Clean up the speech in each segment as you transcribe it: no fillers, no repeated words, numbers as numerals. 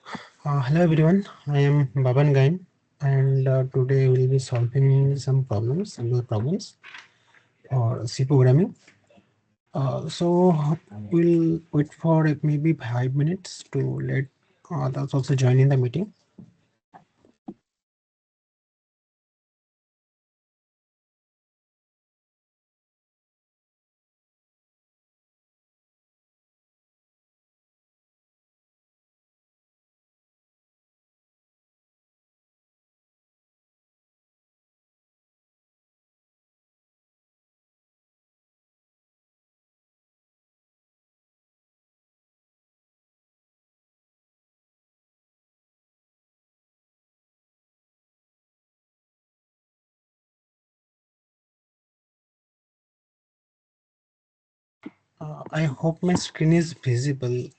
Hello everyone, I am Baban Gain and today we'll be solving some problems, simple problems for C programming. So we'll wait for maybe 5 minutes to let others also join in the meeting. I hope my screen is visible.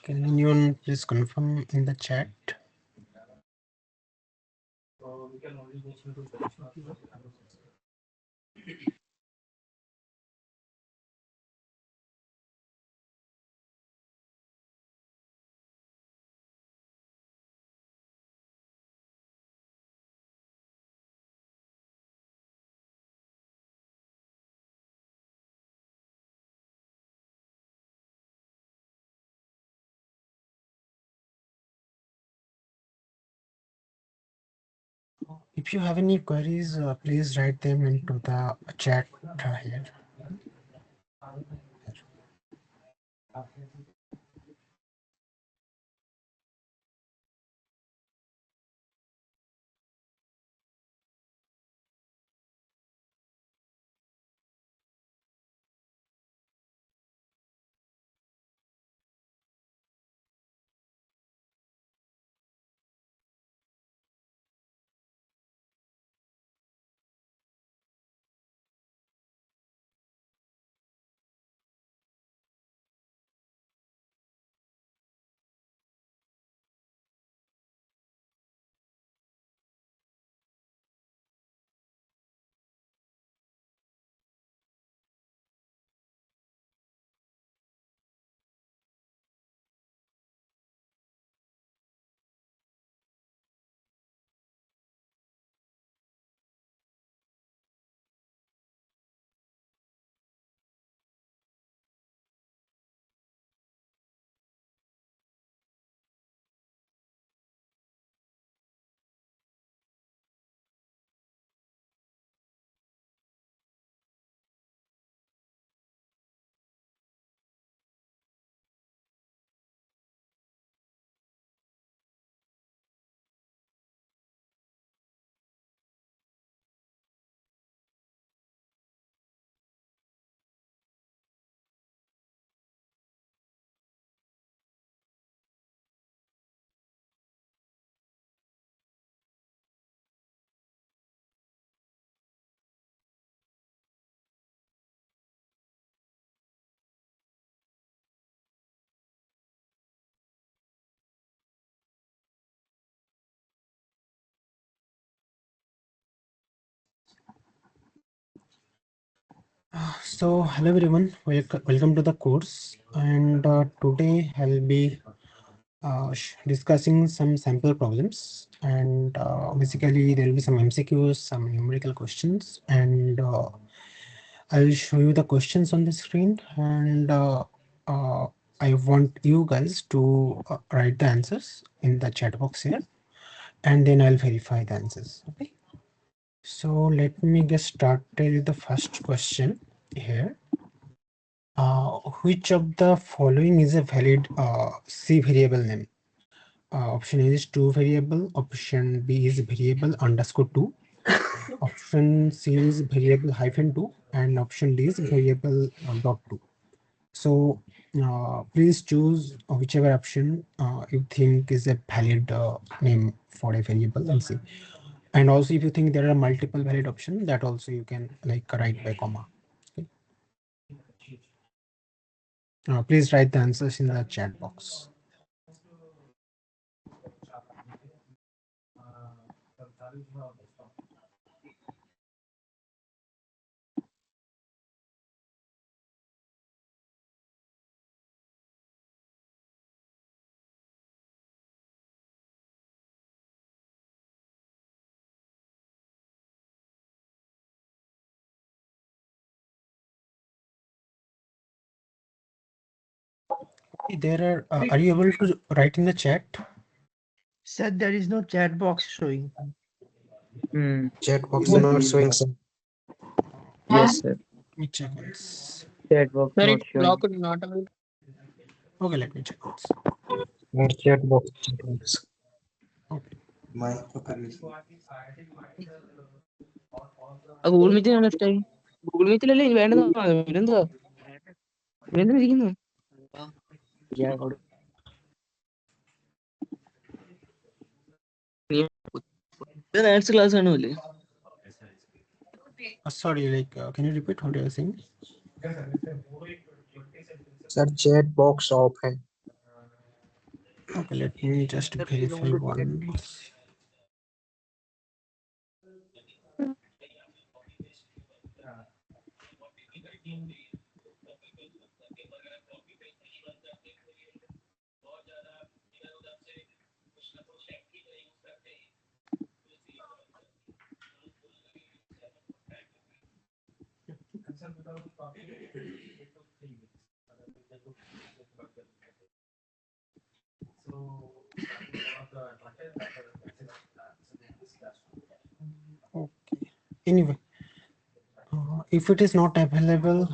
Can anyone please confirm in the chat? If you have any queries, please write them into the chat here. So, hello everyone, welcome to the course. And today I'll be discussing some sample problems. And basically, there will be some MCQs, some numerical questions, and I'll show you the questions on the screen. And uh, I want you guys to write the answers in the chat box here, and then I'll verify the answers. Okay. So let me get started with the first question here. Which of the following is a valid C variable name? Option A is two variable, option B is variable underscore two, option C is variable hyphen two, and option D is variable dot two. So please choose whichever option you think is a valid name for a variable and see. And also if you think there are multiple valid options, that also you can like write by comma. Okay. Please write the answers in the chat box. Are you able to write in the chat? Sir, there is no chat box showing. Chat box Yes, not showing, sir. yes, sir. Let me check once. Chat box Sir, not it's showing. blocked, not available. Okay, let me check once. Not chat box. Chat box. Okay. Google മീറ്റിനാണ് ഇഷ്ടമായി. Google മീറ്റിലല്ലേ ഇനി വേണ്ടത്. ഇവരെന്താ ഇവരെന്താ ഇരിക്കുന്നു? Nurse class കാണുമല്ലേ? Sorry, can you repeat what you are saying? Sir, chat box off है. Okay, let me just verify once. Okay. Anyway, if it is not available,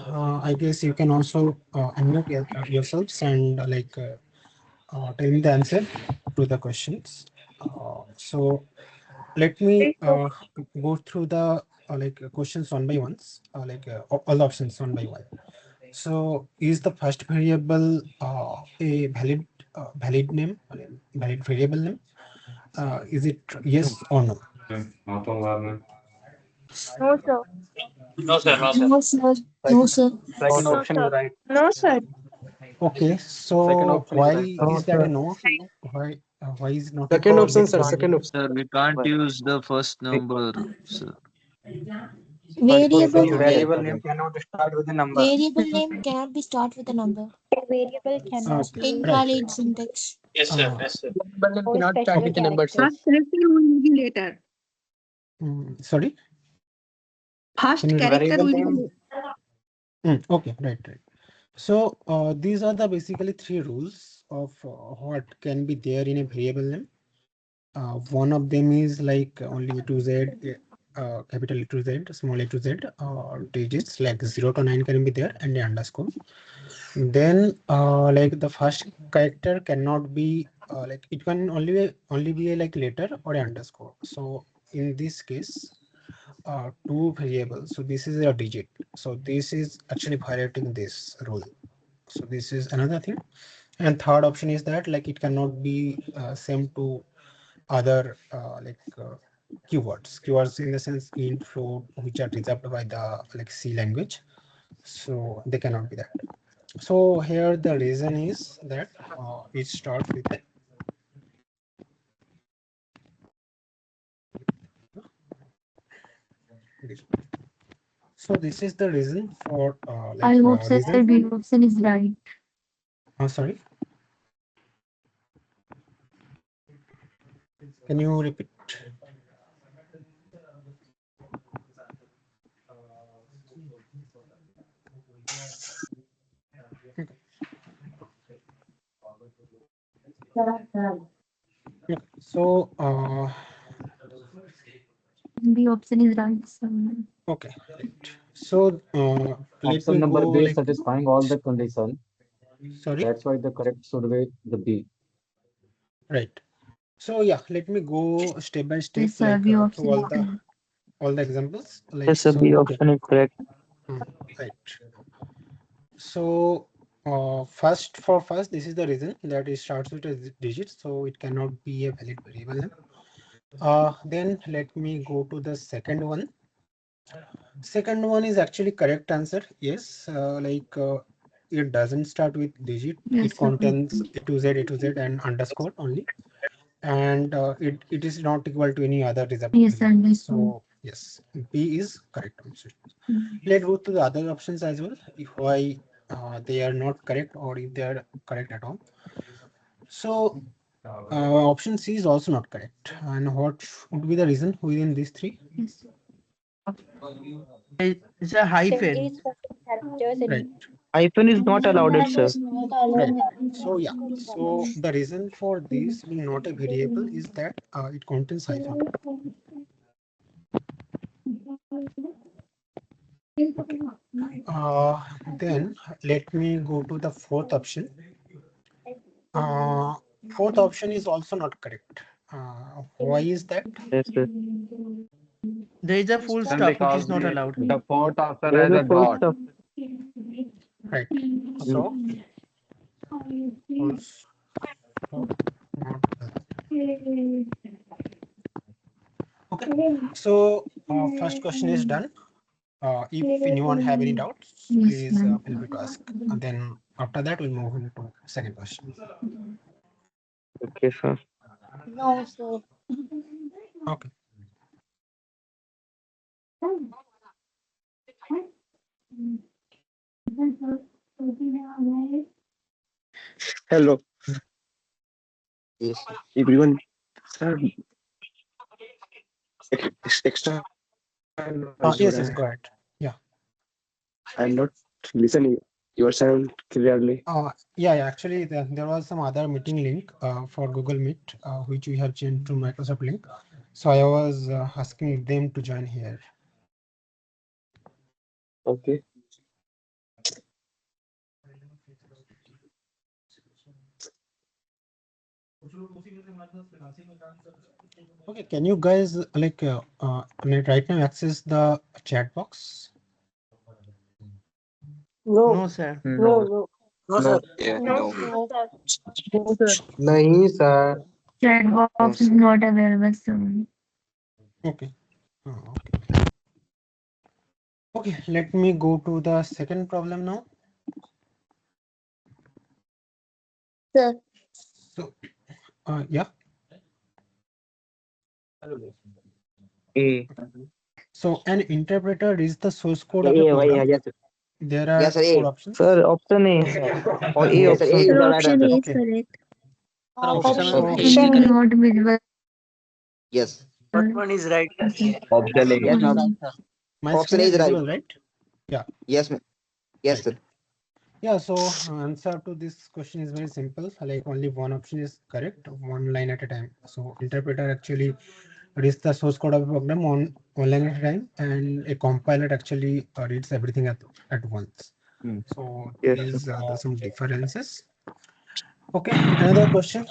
I guess you can also unmute yourselves and tell me the answer to the questions. So let me go through the questions one by ones, all the options one by one. So is the first variable a valid name, valid variable name? Is it yes or no? No, sir. No, sir. No, sir. No, sir. No, sir. Second No, option sir. is right. No, sir. Okay, Second so option is why right, sir. No, is that a sir. no? Why is it not? Second Because option, we sir. can't, Second option. sir, we can't use the first number, sir. Variable name. Variable name cannot start with a number. Variable name cannot be start with a number. A variable cannot be Right. Invalid syntax. Yes, sir. Uh, Yes, sir. But then or cannot start special with the number, sir. characters. Character will be later. Sorry. First Can you repeat? character Variable will name. be Okay, right. So these are the basically three rules of what can be there in a variable name. One of them is like only A to Z, capital A to Z, small a to Z, digits like 0 to 9 can be there and the underscore. Then like the first character cannot be it can only be a like letter or a underscore. So in this case, two variables. So this is a digit. So this is actually violating this rule. So this is another thing. And third option is that like it cannot be same to other keywords. Keywords in the sense int, float, which are reserved by the like C language. So they cannot be that. So here the reason is that it starts with this. So this is the reason for I hope sir reason. B option is right. Sorry. Can you repeat? Okay. So B option is right. Sir. okay. Right. So let Option me number go B is like satisfying all the condition. sorry. That's why the correct should be the B. Right. So yeah, let me go step by step Yes, sir. B option through is correct. all the examples. Yes, sir. B Okay. option is correct. Right. So first, this is the reason that it starts with a digit, so it cannot be a valid variable name. Then let me go to the second one. Second one is actually correct answer. Yes, it doesn't start with digit. Yes, It sir. contains A to Z and underscore only, and it is not equal to any other reserved Yes, sir. variable. Yes, sir. So yes, B is correct answer. Let's go to the other options as well. If why they are not correct or if they are correct at all. So option C is also not correct. And what would be the reason within these three? Yes. It's a Simply hyphen. special characters Right. in Hyphen is not allowed, it, sir. Right. So yeah. So the reason for this being not a variable is that it contains hyphen. Then let me go to the fourth option. Fourth option is also not correct. Why is that? Yes, sir. There is a full Then stop which because is not allowed. the fourth option There has is a a full dot. stop. Right. So full stop not allowed. Okay. So first question is done. If anyone have any doubts, Yes, please ma'am. feel free to ask. And then after that, we'll move into second question. Okay, sir. No, sir. Okay. Hello, everyone. Sir, extra Yes, yes, go ahead. Yeah. I'm not listening. Your sound clearly. Yeah. Actually, there was some other meeting link for Google Meet, which we have changed to Microsoft link. So I was asking them to join here. Okay. Okay, can you guys right now access the chat box? No, sir. No, sir. No, sir. No, sir. नहीं sir. Chat box is not available, sir. Okay. Okay. Okay, let me go to the second problem now. Sir. So, yeah. A. So an interpreter is the source code of a program. There are four options. Sir, option A. Or A Yes, option. sir. Sir. Option A is Okay. correct. Option is not visible. Yes. What one is right? Option A. Yes, ma'am. My Option screen A is is right. visible, right? Yeah. Yes, ma'am. Yes, Right. sir. Yeah, so answer to this question is very simple. Like only one option is correct, one line at a time. So interpreter actually reads the source code of a program on one line at a time, and a compiler actually reads everything at once. So Yes, these are some differences. Okay, another question.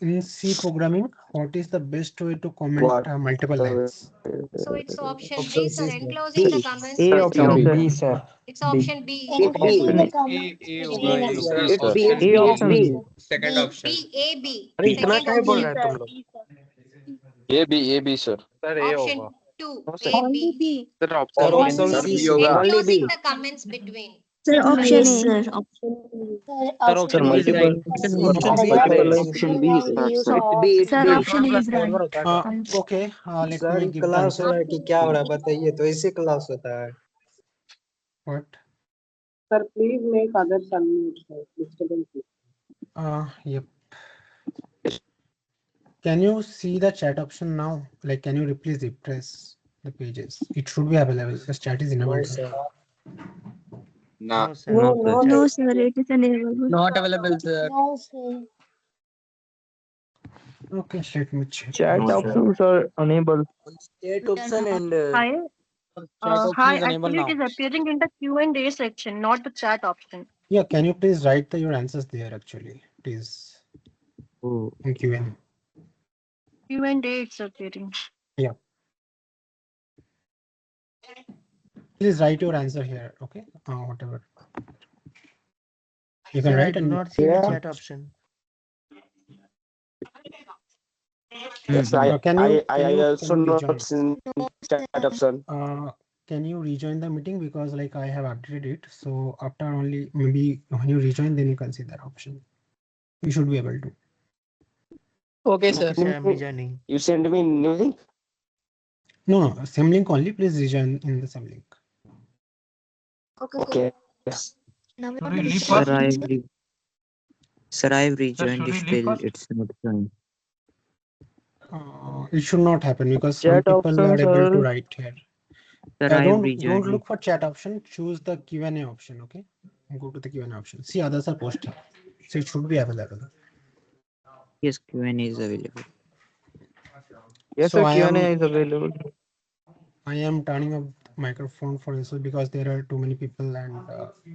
In C programming, what is the best way to comment What? multiple lines? So it's option Option D, C, sir. sir. Enclosing the comments A between. option, B. sir. sir. It's option B. Including the Option comments between a It's sentence. B. A option. Second option. B, A, B. अरे इतना Second काहे बोल option. रहे हैं तुम लोग? A B sir. Option 2, No, sir. A, Only B. B. Sir, Sir, option option C. C, Yoga. sir. Only Enclosing B. the comments between. Sir, option Yes, A. sir. Option Sir, Sir, option A is multiple. right. Option B is Multiple correct. option B, sir. use It's of. B. It's Sir, B. option A is right. Okay, let sir me ये give the class हो answer. रहा है कि क्या हो रहा है बताइए तो ऐसे क्लास होता है. What? Sir, please make others unmute, sir. Disturbance. Yep. Can you see the chat option now? Like, can you replace refresh the pages? It should be available because chat is No enabled. sir. No. No, sir. No, sir. No, sir, it is unavailable. Not available, sir. No, sir. Okay, let me check. Chat options are unable. State option and Hi, hi. Actually, it is appearing in the Q&A section, not the chat option. Yeah, can you please write your answers there actually, please, Oh. in Q&A. Q&A it's appearing. Yeah. Please write your answer here, okay? Whatever. You can Sir, I write do and not see the chat option. Yes, can you also rejoin? not seen chat option. Can you rejoin the meeting because like I have updated it. So after only maybe when you rejoin, then you can see that option. You should be able to. Okay, Okay, sir, I'm rejoining. You send me new link? No, same link only. Please rejoin in the same link. Okay. Now we Sir, I've rejoined. Still, it's not showing. It should not happen because some Chat people are options able to are write here. Sir, I have Don't rejoined. look for chat option. Choose the Q&A option. Okay, and go to the Q&A option. See, others are posting, so it should be available. Yes, Q&A is available. Yes, So sir. Q&A is available. I am turning off microphone for this because there are too many people and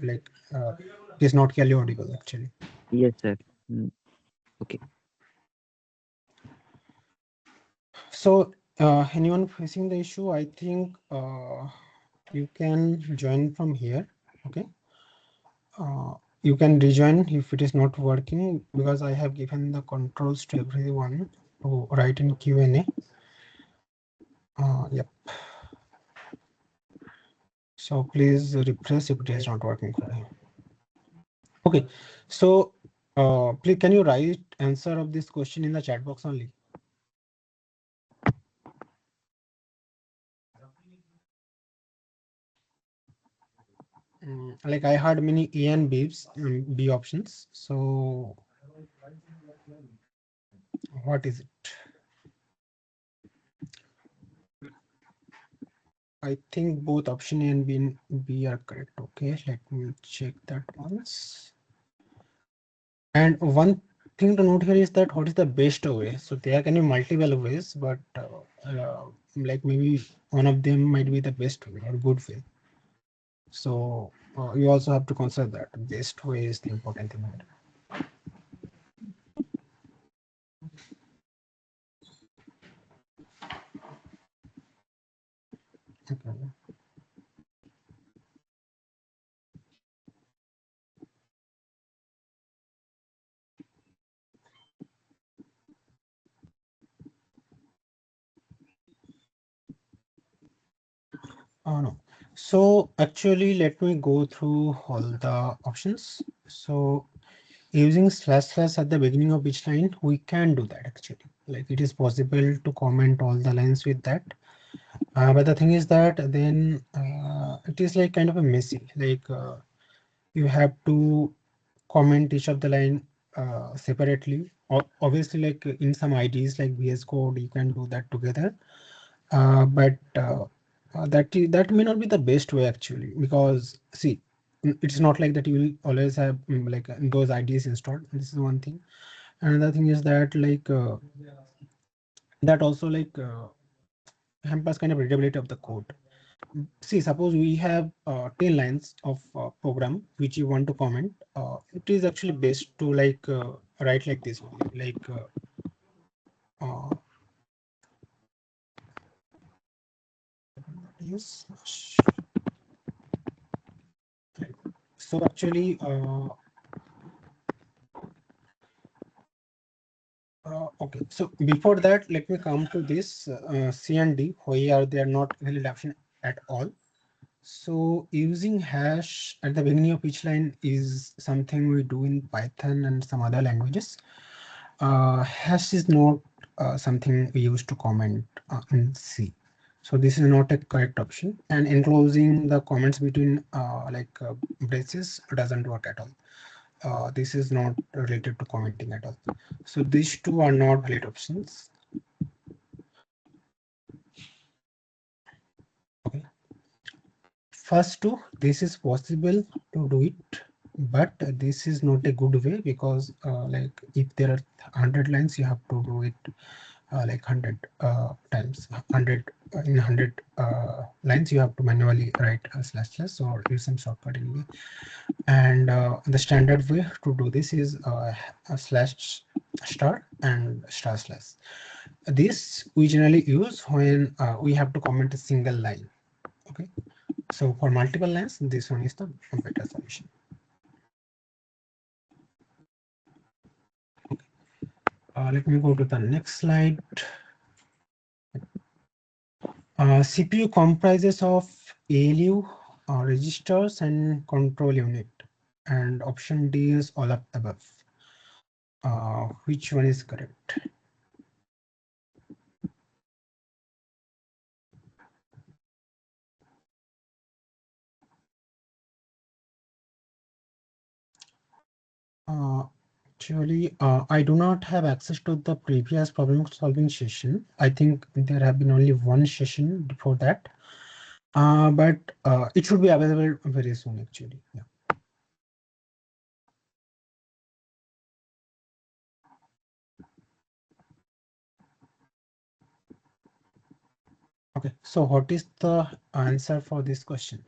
like it is not clearly audible actually. Yes, sir. Okay. So anyone facing the issue, I think you can join from here. Okay. You can rejoin if it is not working because I have given the controls to everyone to write in Q&A. Yep. So please refresh if it is not working for you. Okay. So please can you write answer of this question in the chat box only? Like I heard many A and B's, B options. So what is it? I think both option A and B are correct. Okay, let me check that once. And one thing to note here is that what is the best way? So there can be multiple ways, but like maybe one of them might be the best way or good way. So you also have to consider that best way is the important thing. Okay. Oh no. So actually, let me go through all the options. So using slash slash at the beginning of each line, we can do that actually. Like it is possible to comment all the lines with that. But the thing is that then it is like kind of a messy. Like you have to comment each of the line separately. Obviously, like in some IDs like VS Code, you can do that together. But that may not be the best way actually, because see, it's not like that you will always have like those IDs installed. This is one thing. Another thing is that like that also like hampers kind of readability of the code. See, suppose we have 10 lines of program which you want to comment. It is actually best to like write like this only, like yes. So actually okay, so before that, let me come to this C and D, where they are not valid option at all. So using hash at the beginning of each line is something we do in Python and some other languages. Hash is not something we use to comment in C. So this is not a correct option. And enclosing the comments between braces doesn't work at all. This is not related to commenting at all. So these two are not valid options. Okay. First two, this is possible to do it, but this is not a good way because like if there are 100 lines, you have to do it like 100 times. 100 in 100 lines, you have to manually write a slash slash or use some shortcut anyway. And the standard way to do this is a slash star and star slash. This we generally use when we have to comment a single line. Okay, so for multiple lines, this one is the better solution. Okay. Let me go to the next slide. CPU comprises of ALU registers and control unit, and option D is all of the above. Which one is correct? Actually, I do not have access to the previous problem solving session. I think there have been only one session before that. But it should be available very soon actually. Yeah. Okay, so what is the answer for this question?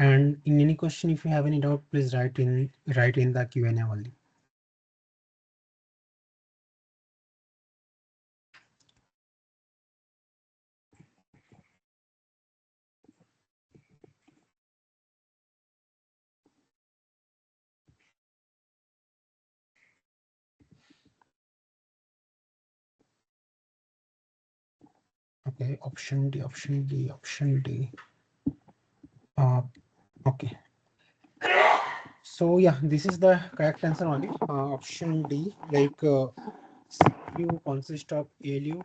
And in any question, if you have any doubt, please write in the Q&A only. Okay, option D, option D, option D. Okay. So yeah, this is the correct answer only. Option D, like CPU consists of ALU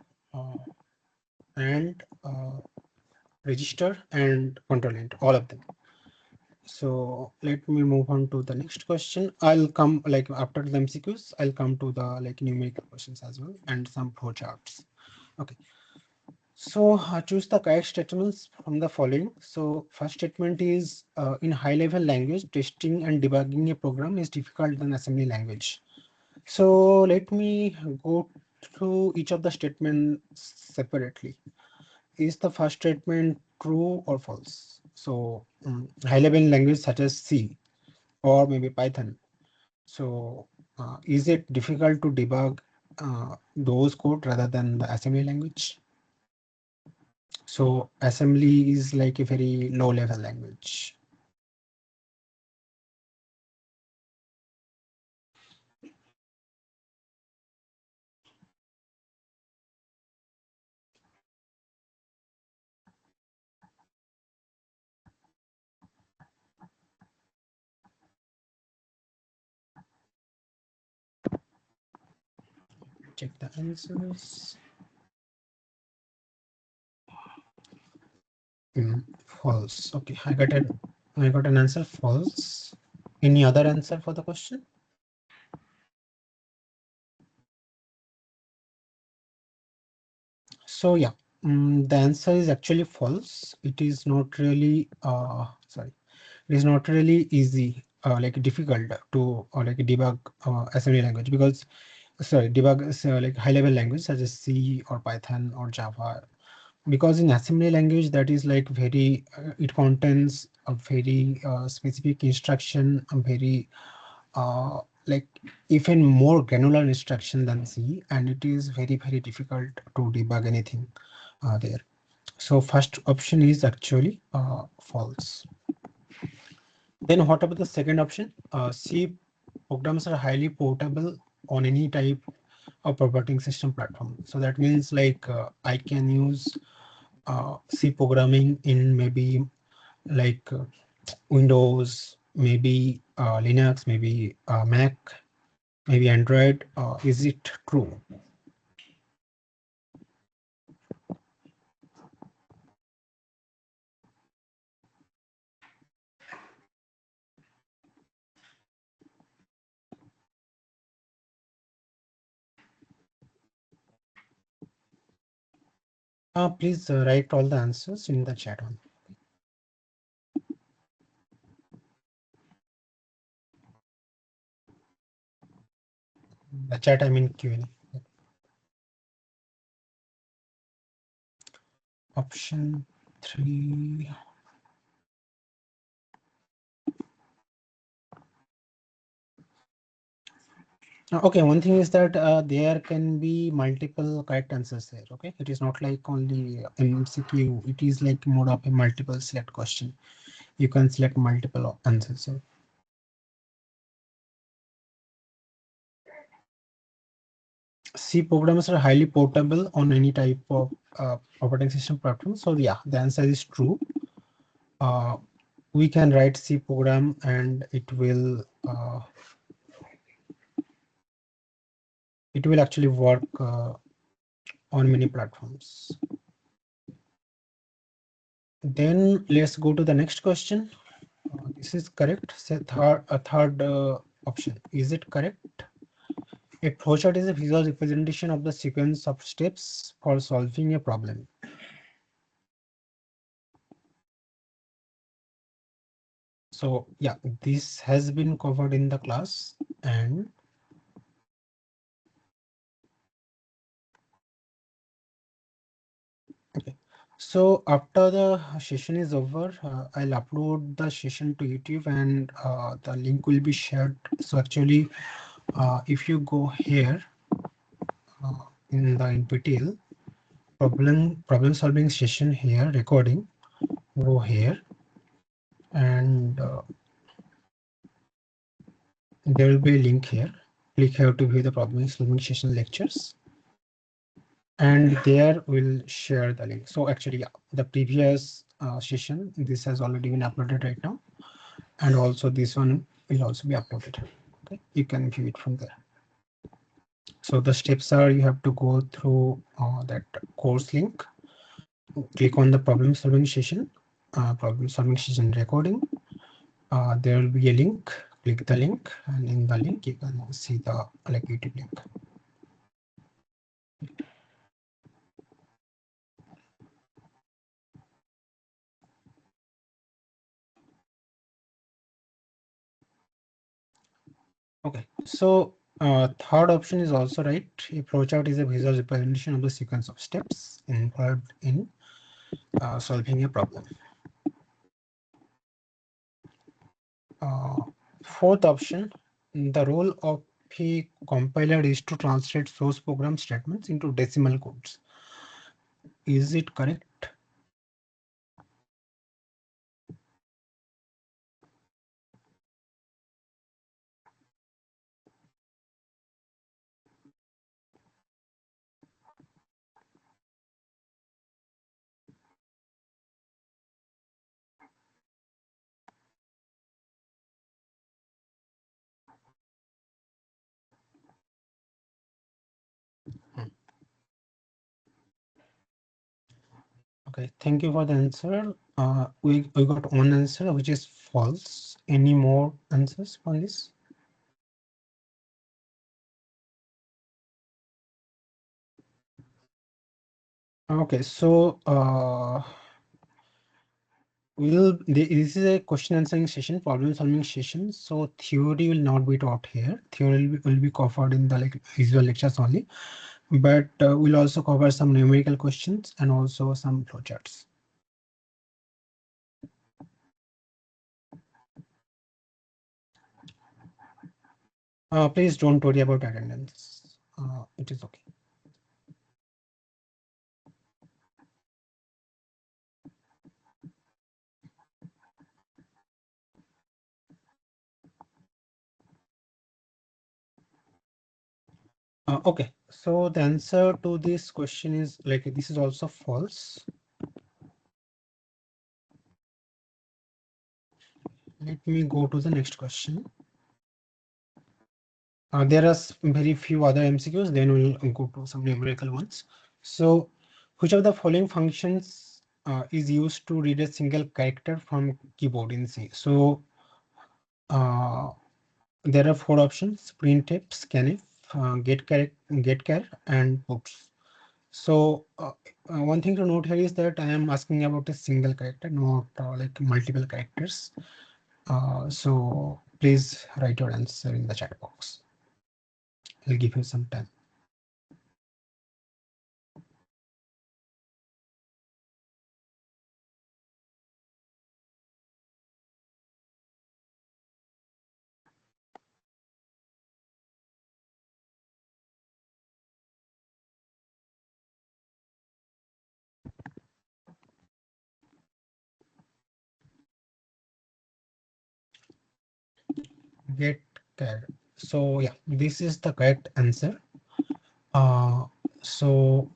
and register and control int, all of them. So let me move on to the next question. I'll come like after the MCQs, I'll come to the like numerical questions as well and some flow charts. Okay. So choose the correct statements from the following. So first statement is in high level language, testing and debugging a program is difficult than assembly language. So let me go through each of the statements separately. Is the first statement true or false? So high level language such as C or maybe Python. So is it difficult to debug those code rather than the assembly language? So assembly is like a very low level language. Check the answers. False. Okay, I got an answer false. Any other answer for the question? So yeah, the answer is actually false. It is not really sorry. It is not really easy, like difficult to like debug assembly language because sorry debug like high level language such as C or Python or Java, because in assembly language that is like very it contains a very specific instruction, a very like even more granular instruction than C, and it is very difficult to debug anything there. So first option is actually false. Then what about the second option? C programs are highly portable on any type of operating system platform. So that means like I can use C programming in maybe like Windows, maybe Linux, maybe Mac, maybe Android. Is it true? Please write all the answers in the chat on. The chat, I mean Q&A. Option 3. Okay, one thing is that there can be multiple correct answers there. Okay, it is not like only MCQ. It is like more of a multiple select question. You can select multiple answers. So C programs are highly portable on any type of operating system platform. So yeah, the answer is true. We can write C program and it will it will actually work on many platforms. Then let's go to the next question. This is correct. Say third option. Is it correct? A flowchart is a visual representation of the sequence of steps for solving a problem. So yeah, this has been covered in the class, and okay. So after the session is over, I'll upload the session to YouTube, and the link will be shared. So actually, if you go here in the NPTEL problem solving session here, recording, go here, and there will be a link here. Click here to view the problem solving session lectures, and there we'll share the link. So actually, yeah, the previous session, this has already been uploaded right now, and also this one will also be uploaded. Okay, you can view it from there. So the steps are, you have to go through that course link, click on the problem solving session recording. There will be a link, click the link, and in the link you can see the YouTube link. Okay, so third option is also right. A flowchart is a visual representation of the sequence of steps involved in solving a problem. Fourth option, the role of a compiler is to translate source program statements into decimal codes. Is it correct? Okay, thank you for the answer. We got one answer which is false. Any more answers on this? Okay, so this is a question answering session, problem solving session. So theory will not be taught here. Theory will be covered in the visual lectures only, but we'll also cover some numerical questions and also some flowcharts. Please don't worry about attendance. It is okay. Okay, so the answer to this question is this is also false. Let me go to the next question. There are very few other MCQs, then we'll go to some numerical ones. So which of the following functions is used to read a single character from keyboard in C? So there are four options: printf, scanf, getchar, and puts. So one thing to note here is that I am asking about a single character, not multiple characters. So please write your answer in the chat box. I'll give you some time. Get care. So yeah, this is the correct answer. So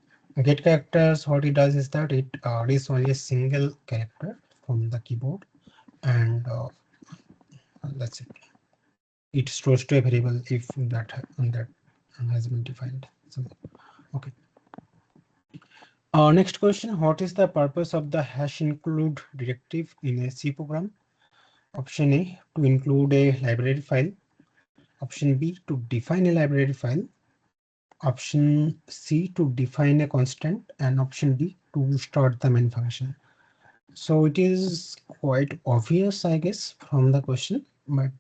get characters, what it does is that it reads only a single character from the keyboard, and that's it. It stores to a variable if that has been defined. So, okay. Next question, what is the purpose of the hash include directive in a C program? Option A, to include a library file. Option B, to define a library file. Option C, to define a constant. And option D, to start the main function. So it is quite obvious, I guess, from the question, but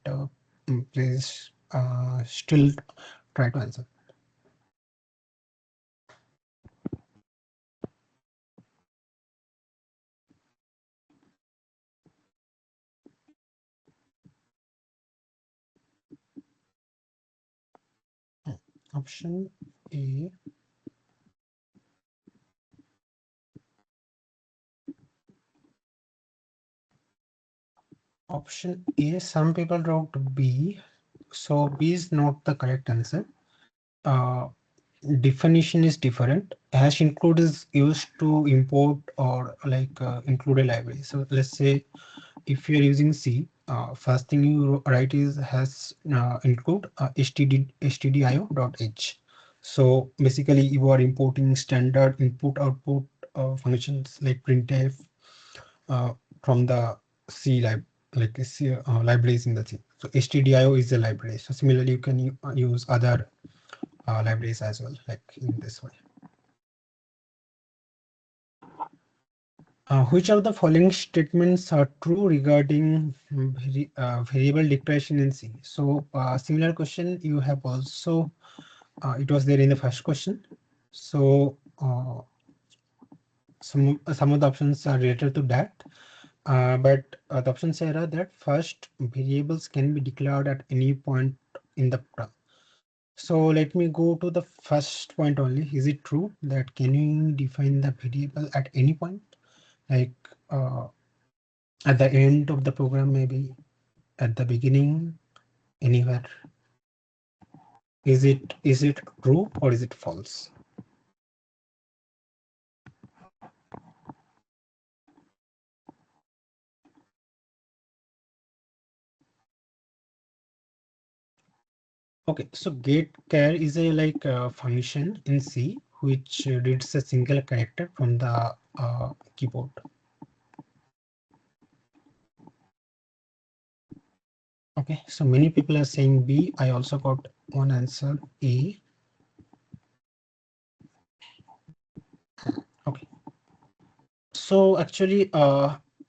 please still try to answer. Option A. Option A, some people wrote B. So B is not the correct answer. Definition is different. Hash include is used to import or like include a library. So let's say if you're using C, first thing you write is has include stdio.h. So basically you are importing standard input output functions like printf uh, from the C like C, libraries in the C. So stdio is a library. So similarly you can use other libraries as well, like in this way. Which of the following statements are true regarding variable declaration in C? So similar question you have also, it was there in the first question. So some of the options are related to that. But the options are that first, variables can be declared at any point in the program. So let me go to the first point only. Is it true that can you define the variable at any point? Like at the end of the program, maybe at the beginning, anywhere. Is it true or is it false? Okay, so getChar is a like function in C which reads a single character from the keyboard. Okay, so many people are saying B. I also got one answer, A. Okay. So actually,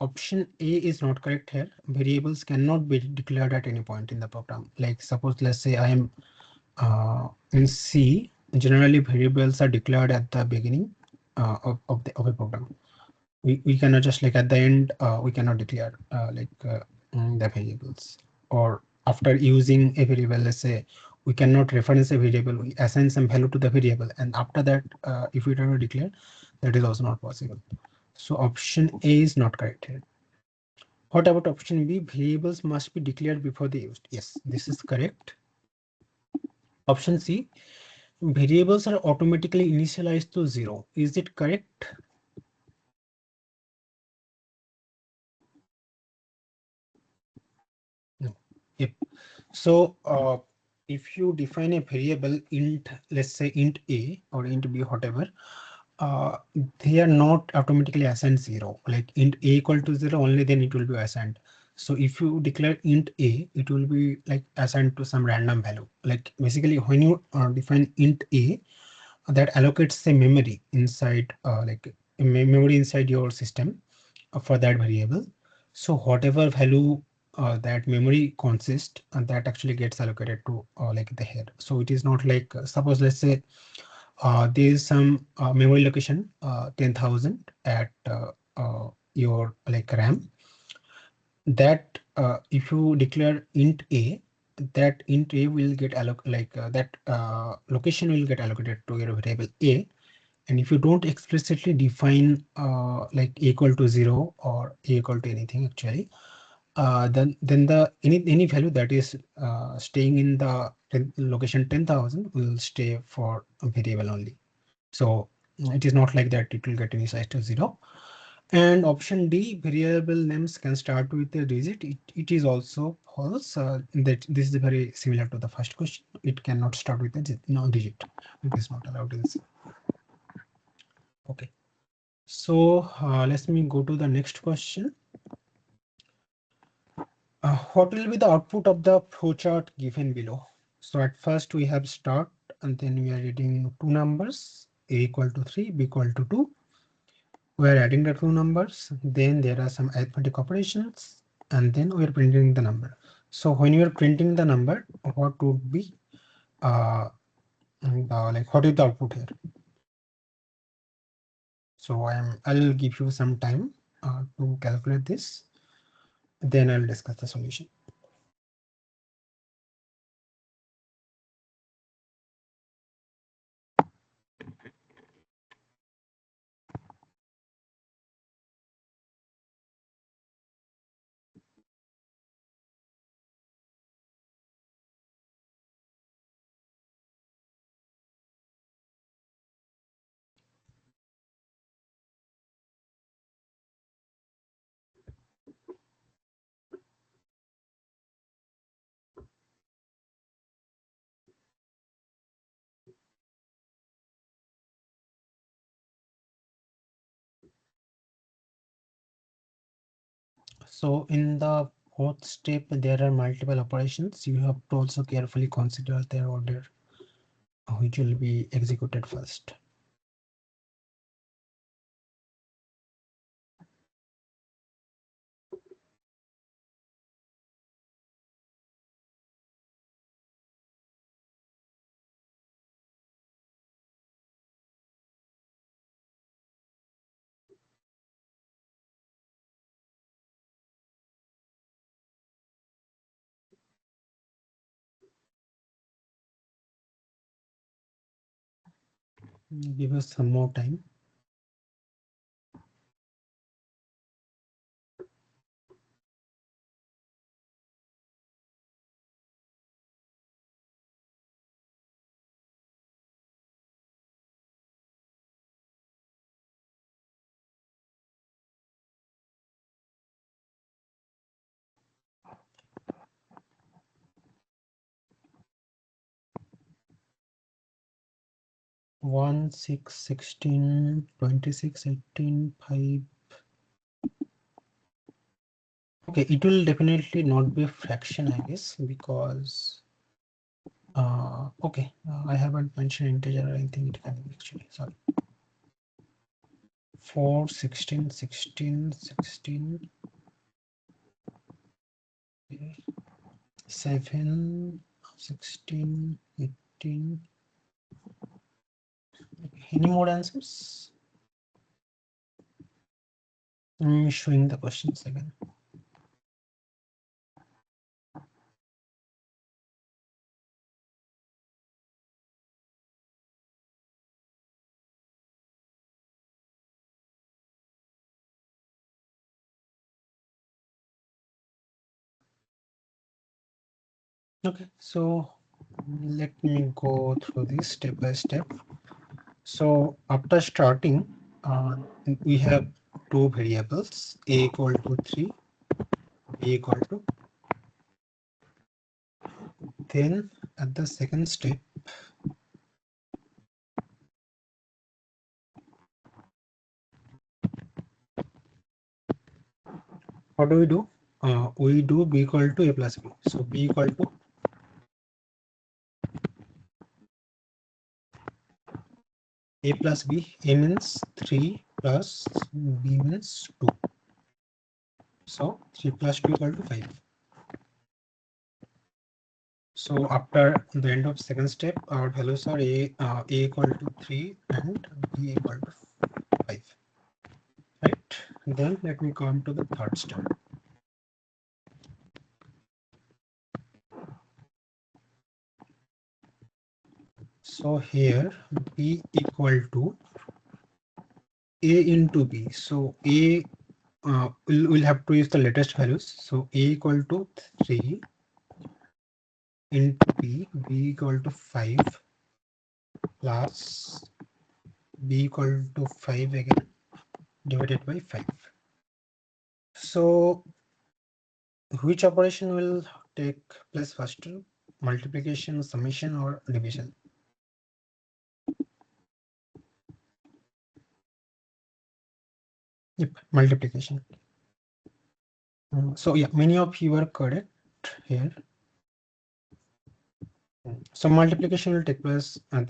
option A is not correct here. Variables cannot be declared at any point in the program. Like suppose, let's say I am in C. Generally, variables are declared at the beginning of a program. We cannot just like at the end. We cannot declare the variables, or after using a variable. Let's say we cannot reference a variable. We assign some value to the variable, and after that, if we try to declare, that is also not possible. So option A is not correct here. What about option B? Variables must be declared before they used. Yes, this is correct. Option C, variables are automatically initialized to 0. Is it correct? No. Yep. So if you define a variable int, let's say int A or int B, whatever, they are not automatically assigned 0. Like int A equal to 0, only then it will be assigned. So if you declare int A, it will be like assigned to some random value. Like basically when you define int A, that allocates a memory inside like a memory inside your system for that variable. So whatever value that memory consists, and that actually gets allocated to like the head. So it is not like suppose let's say there is some memory location 10,000 at your like RAM. That if you declare int A, that int A will get that location will get allocated to your variable A. And if you don't explicitly define like equal to 0 or equal to anything actually, then the any value that is staying in the location 10,000 will stay for a variable only. So it is not like that it will get initialized to 0. And option D, variable names can start with a digit. It is also false. That this is very similar to the first question. It cannot start with a digit. It is not allowed in C. Okay. So let me go to the next question. What will be the output of the flowchart given below? So at first we have start, and then we are reading two numbers, A equal to 3, B equal to 2. We are adding the two numbers. Then there are some arithmetic operations, and then we are printing the number. So when you are printing the number, what would be like what is the output here? So I'll give you some time to calculate this. Then I'll discuss the solution. So in the fourth step, there are multiple operations. You have to also carefully consider their order, which will be executed first. Give us some more time. One, 6, 16, 26, 18, 5. Okay, it will definitely not be a fraction, I guess, because okay, I haven't mentioned integer. I think it can be actually, sorry. 4, 16, 16, 16, 7, 16, 18. Any more answers? I'm showing the questions again. Okay, so let me go through this step by step. So after starting, we have two variables, a equal to 3, b equal to. Then at the second step, what do? We do b equal to a plus b. So b equal to a plus b. A means 3 plus b means 2. So 3 plus 2 equal to 5. So after the end of second step, our values are a equal to 3 and b equal to 5. Right. Then let me come to the third step. So here b equal to a into b. So a we'll have to use the latest values. So a equal to 3 into b equal to 5 plus b equal to 5 again divided by 5. So which operation will take place first? Multiplication, summation, or division? Yep, multiplication. So yeah, many of you are correct here. So multiplication will take place at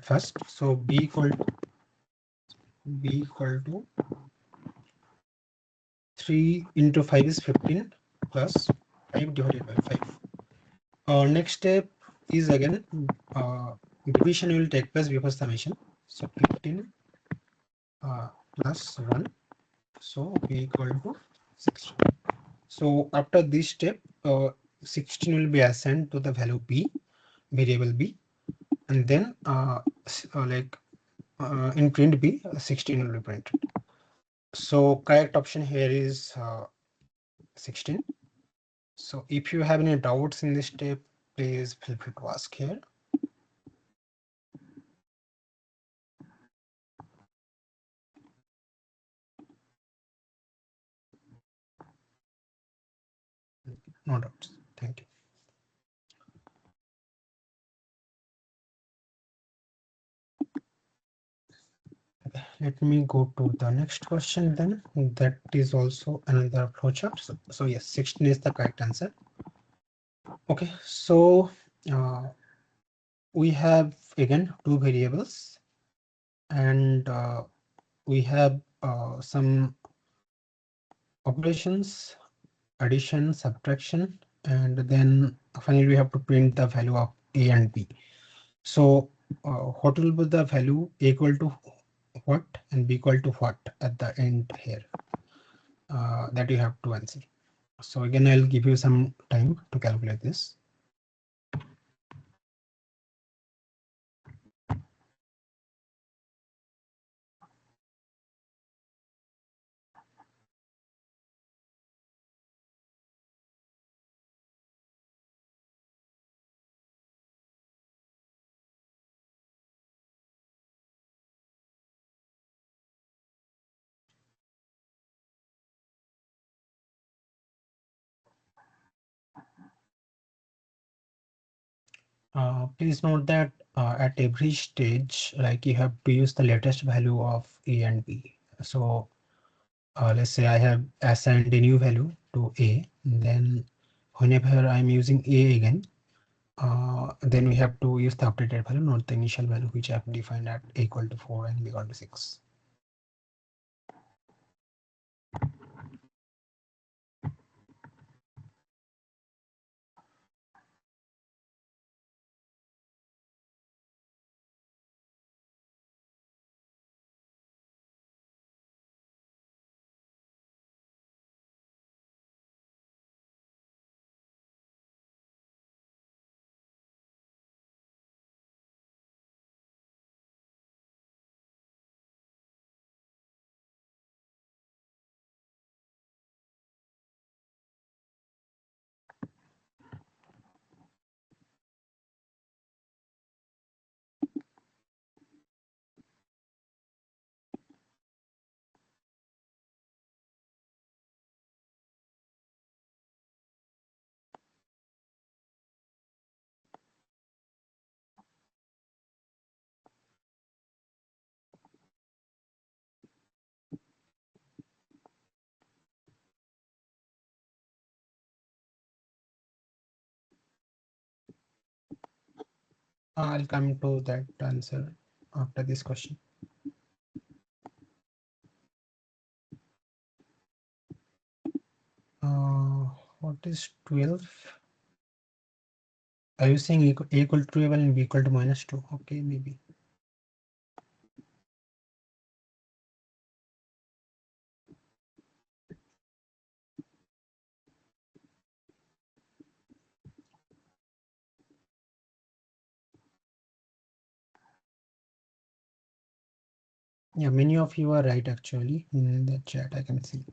first. So b equal to 3 into 5 is 15 plus 5 divided by 5. Next step is again division will take place before summation. So 15 plus 1. So b equal to 16. So after this step, 16 will be assigned to the value b, variable b, and then in print b, 16 will be printed. So correct option here is 16. So if you have any doubts in this step, please feel free to ask here. No doubts. Thank you. Let me go to the next question then. That is also another flowchart. So yes, 16 is the correct answer. Okay, so we have again two variables, and we have some operations, addition, subtraction, and then finally we have to print the value of a and b. So what will be the value equal to what and b equal to what at the end here? That you have to answer. So again, I'll give you some time to calculate this. Please note that at every stage, like you have to use the latest value of a and b. So let's say I have assigned a new value to a, then whenever I'm using a again, then we have to use the updated value, not the initial value which I have defined at a equal to 4 and b equal to 6. I'll come to that answer after this question. What is 12? Are you saying a equal to 12 and b equal to -2? Okay, maybe. Yeah, many of you are right actually in the chat, I can see.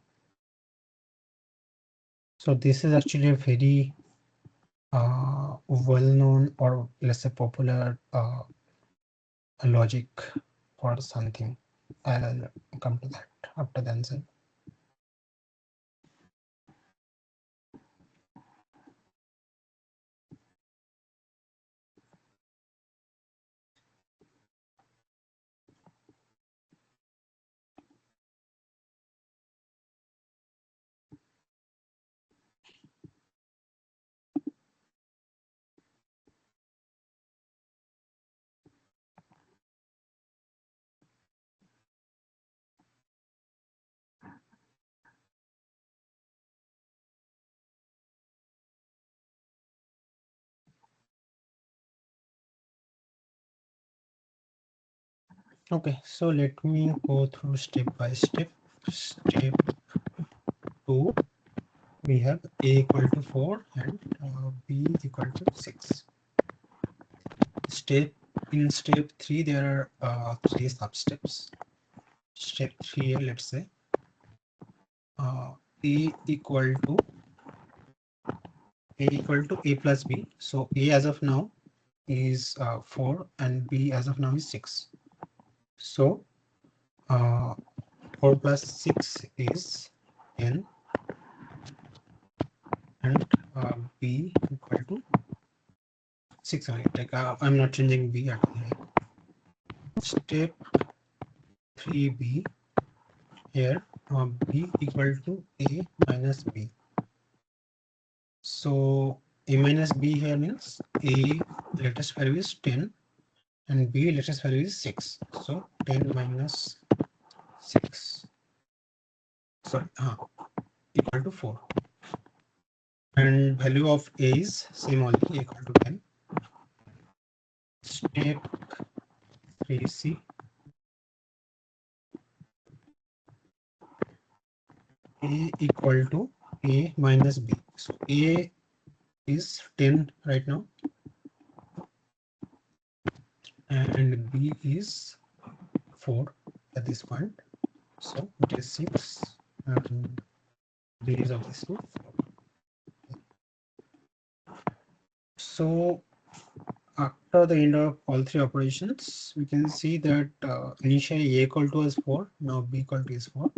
So this is actually a very well-known, or let's say popular logic for something. I'll come to that after the answer. Okay, so let me go through step by step. Step 2, we have a equal to 4 and b is equal to 6. In step 3, there are 3 sub-steps. Step 3, let's say a equal to a plus b. So a as of now is 4 and b as of now is 6. So 4 plus 6 is 10 and b equal to 6 only. Like I'm not changing b at all. Step 3b, here b equal to a minus b. So a minus b here means a latest value is 10 and b latest value is 6. So 10 minus 6, sorry, equal to 4. And value of a is same only, equal to 10. Step 3c, a equal to a minus b. So a is 10 right now and b is 4 at this point. So it is 6 and b is obviously 4. So after the end of all 3 operations, we can see that initially a equal to is 4, now b equal to is 4,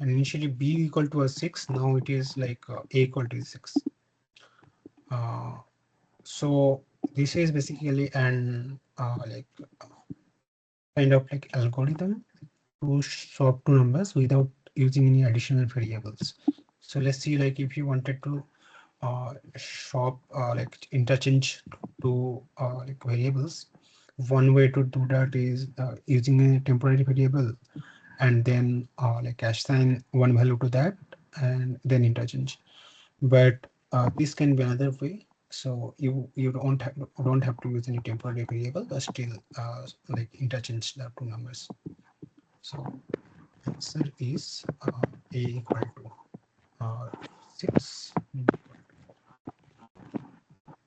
and initially b equal to is 6, now it is like a equal to is 6. So this is basically an like kind of like algorithm to swap two numbers without using any additional variables. So let's see, like if you wanted to swap like interchange to like variables, one way to do that is using a temporary variable and then like assign one value to that and then interchange. But this can be another way. So you don't have to use any temporary variable, but still like interchange the two numbers. So answer is a equal to 6.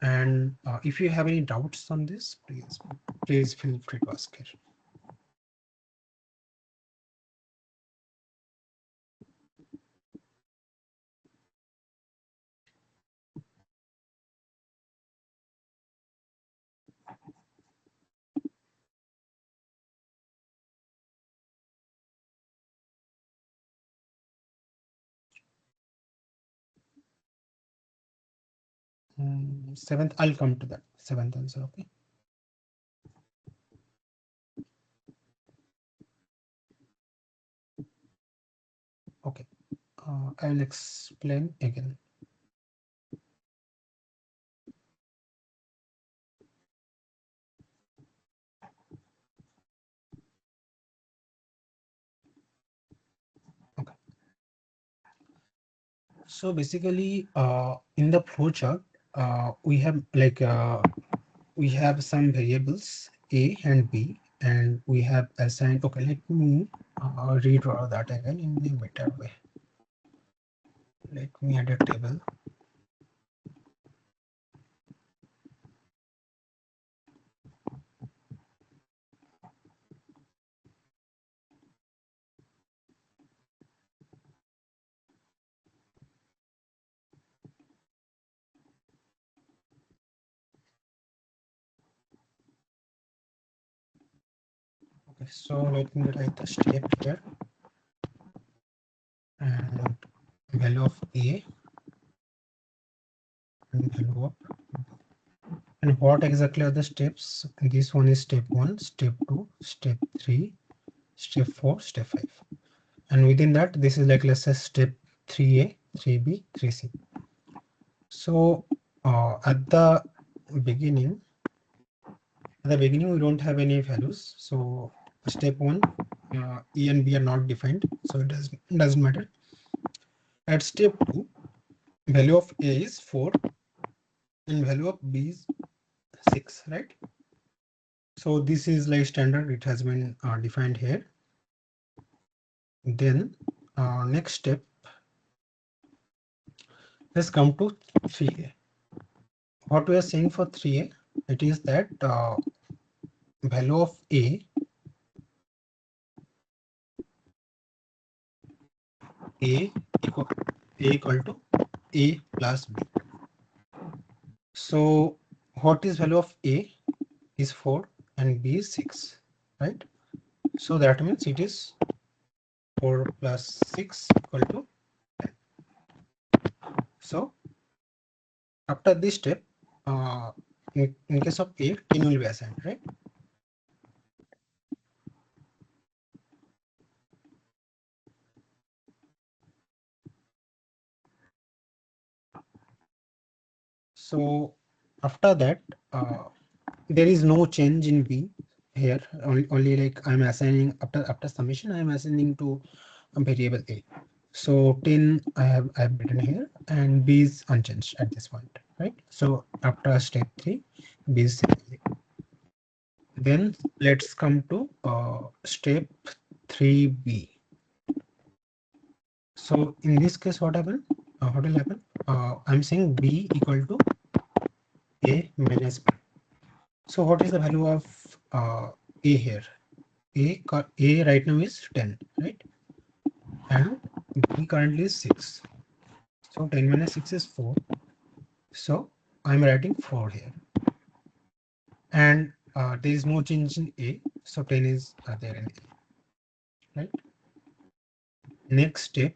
And if you have any doubts on this, please feel free to ask here. Seventh, I'll come to that. Seventh answer, okay. Okay, I'll explain again. Okay. So basically, in the flowchart, we have like we have some variables a and b, and we have assigned. Okay, let me redraw that again in a better way. Let me add a table. Okay, so let me write the step here, and value of A and value of, and what exactly are the steps? This one is step 1, step 2, step 3, step 4, step 5, and within that this is like, let's say, step 3A, 3B, 3C. So at the beginning we don't have any values, so step 1, E and B are not defined, so it doesn't matter. At step 2, value of A is 4 and value of B is 6, right? So this is like standard, it has been defined here. Then next step, let's come to 3A. What we are saying for 3A, it is that value of A equal, to A plus B. So what is value of A is 4 and B is 6, right? So that means it is 4 plus 6 equal to 10. So after this step, in case of A, 10 will be assigned, right? So after that, there is no change in B here. Only like I'm assigning after summation, I'm assigning to a variable A. So 10 I have written here, and B is unchanged at this point, right? So after step 3, B is similarly. Then let's come to step 3B. So in this case, what happened? What will happen? I'm saying B equal to A minus B. So what is the value of A here? A right now is 10, right? And B currently is 6. So 10 minus 6 is 4. So I'm writing 4 here. And there is no change in A. So 10 is there in A, right? Next step,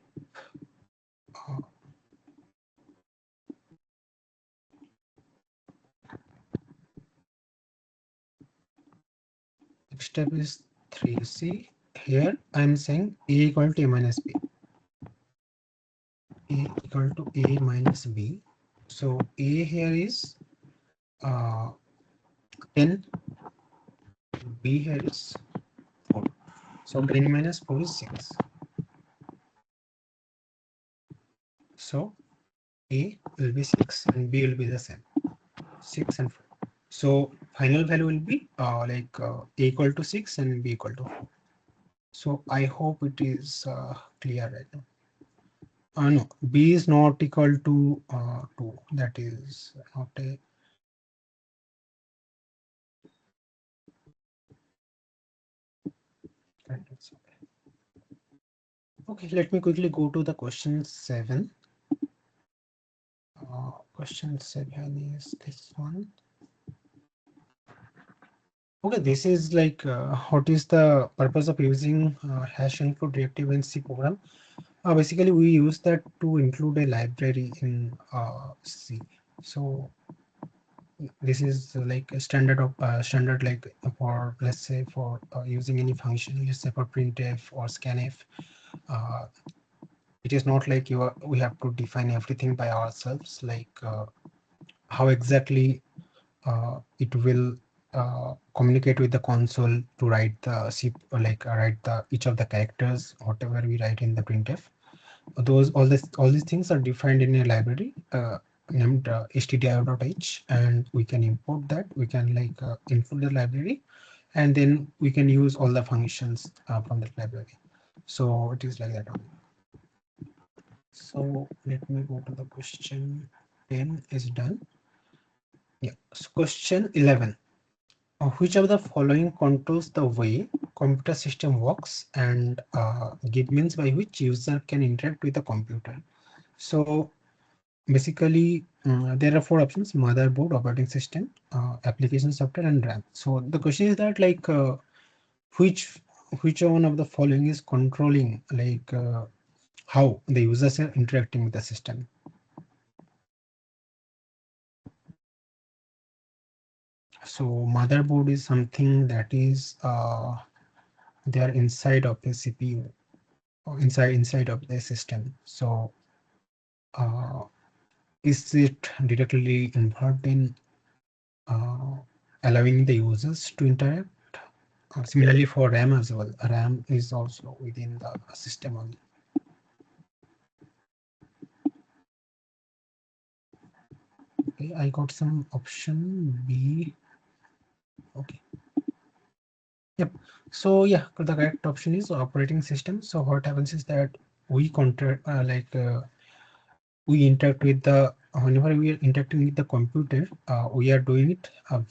next step is 3C. Here I'm saying A equal to A minus B. A equal to A minus B. So A here is 10, B here is 4. So 10 minus 4 is 6. So A will be 6 and B will be the same, 6 and 4. So final value will be A equal to 6 and B equal to 4. So I hope it is clear right now. No, B is not equal to 2. That is not a. Okay, let me quickly go to the question 7. Question 7 is this one. Okay, this is like what is the purpose of using hash include directive in C program? Basically, we use that to include a library in C. So this is like a standard of standard, like for, let's say, for using any function, let's say for printf or scanf. It is not like we have to define everything by ourselves, like how exactly it will communicate with the console to write the C, like write the each of the characters, whatever we write in the printf. All these things are defined in a library named stdio.h, and we can import that. We can like include the library, and then we can use all the functions from that library. So it is like that only. So let me go to the question 10 is done. Yeah. So question 11. Which of the following controls the way computer system works, and git means by which user can interact with the computer? So basically, there are 4 options: motherboard, operating system, application software, and RAM. So the question is that, like, which one of the following is controlling like how the users are interacting with the system? So motherboard is something that is they are inside of the CPU or inside of the system. So is it directly involved in allowing the users to interact? Similarly for RAM as well, RAM is also within the system only. Okay, I got some option B. Okay. Yep. So yeah, the correct option is operating system. So what happens is that we we interact with the whenever we are interacting with the computer, we are doing it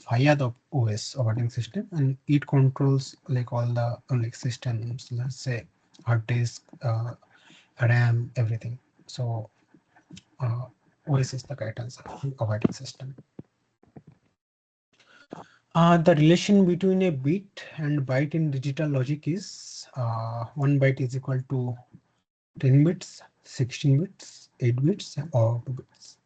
via the OS operating system, and it controls like all the like systems. Let's say hard disk, RAM, everything. So OS is the correct answer. Operating system. The relation between a bit and byte in digital logic is 1 byte is equal to 10 bits, 16 bits, 8 bits, or 2 bits.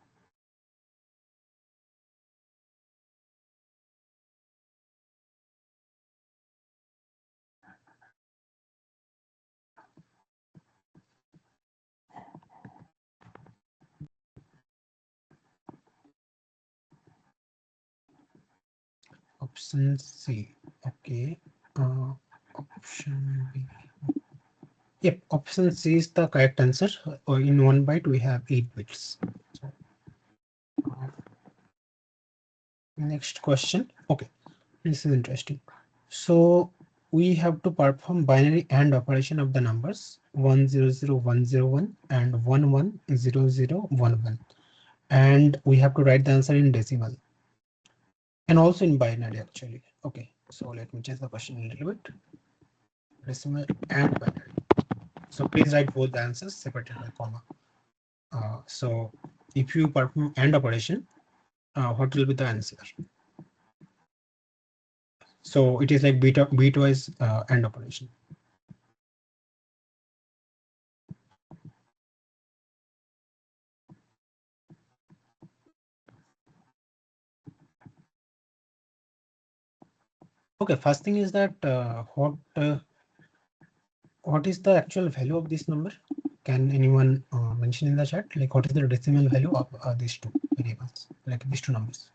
Option C. Okay. Option B. Yep. Option C is the correct answer. In 1 byte, we have 8 bits. So, next question. Okay. This is interesting. So we have to perform binary AND operation of the numbers 100101 and 110011, and we have to write the answer in decimal and also in binary actually. Okay, so let me change the question a little bit. Decimal and binary. So please write both the answers separated by comma. So if you perform AND operation, what will be the answer? So it is like bitwise AND operation. Okay, first thing is that what is the actual value of this number? Can anyone mention in the chat? Like what is the decimal value of these two variables, like these two numbers?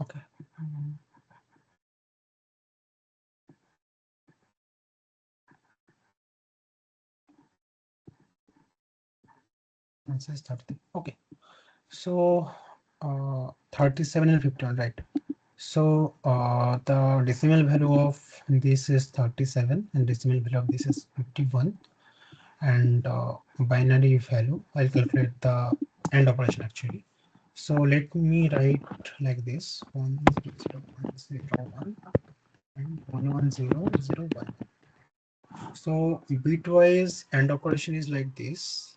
Okay. Answer is 30. Okay. So 37 and 51, right? So the decimal value of this is 37 and decimal value of this is 51, and binary value I'll calculate the AND operation actually. So let me write like this 10001 and 11001. So bitwise AND operation is like this.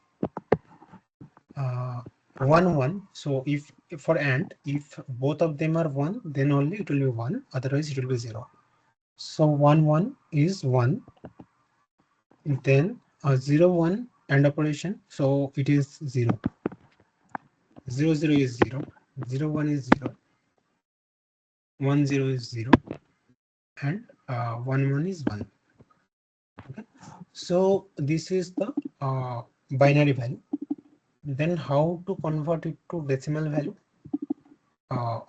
1 1. So if for AND, if both of them are 1, then only it will be 1, otherwise it will be 0. So 1 1 is 1, then 0 1 AND operation, so it is 0. 0 0 is 0, 0 1 is 0, 1 0 is 0, and 1 1 is 1. Okay. So this is the binary value. Then how to convert it to decimal value? I'll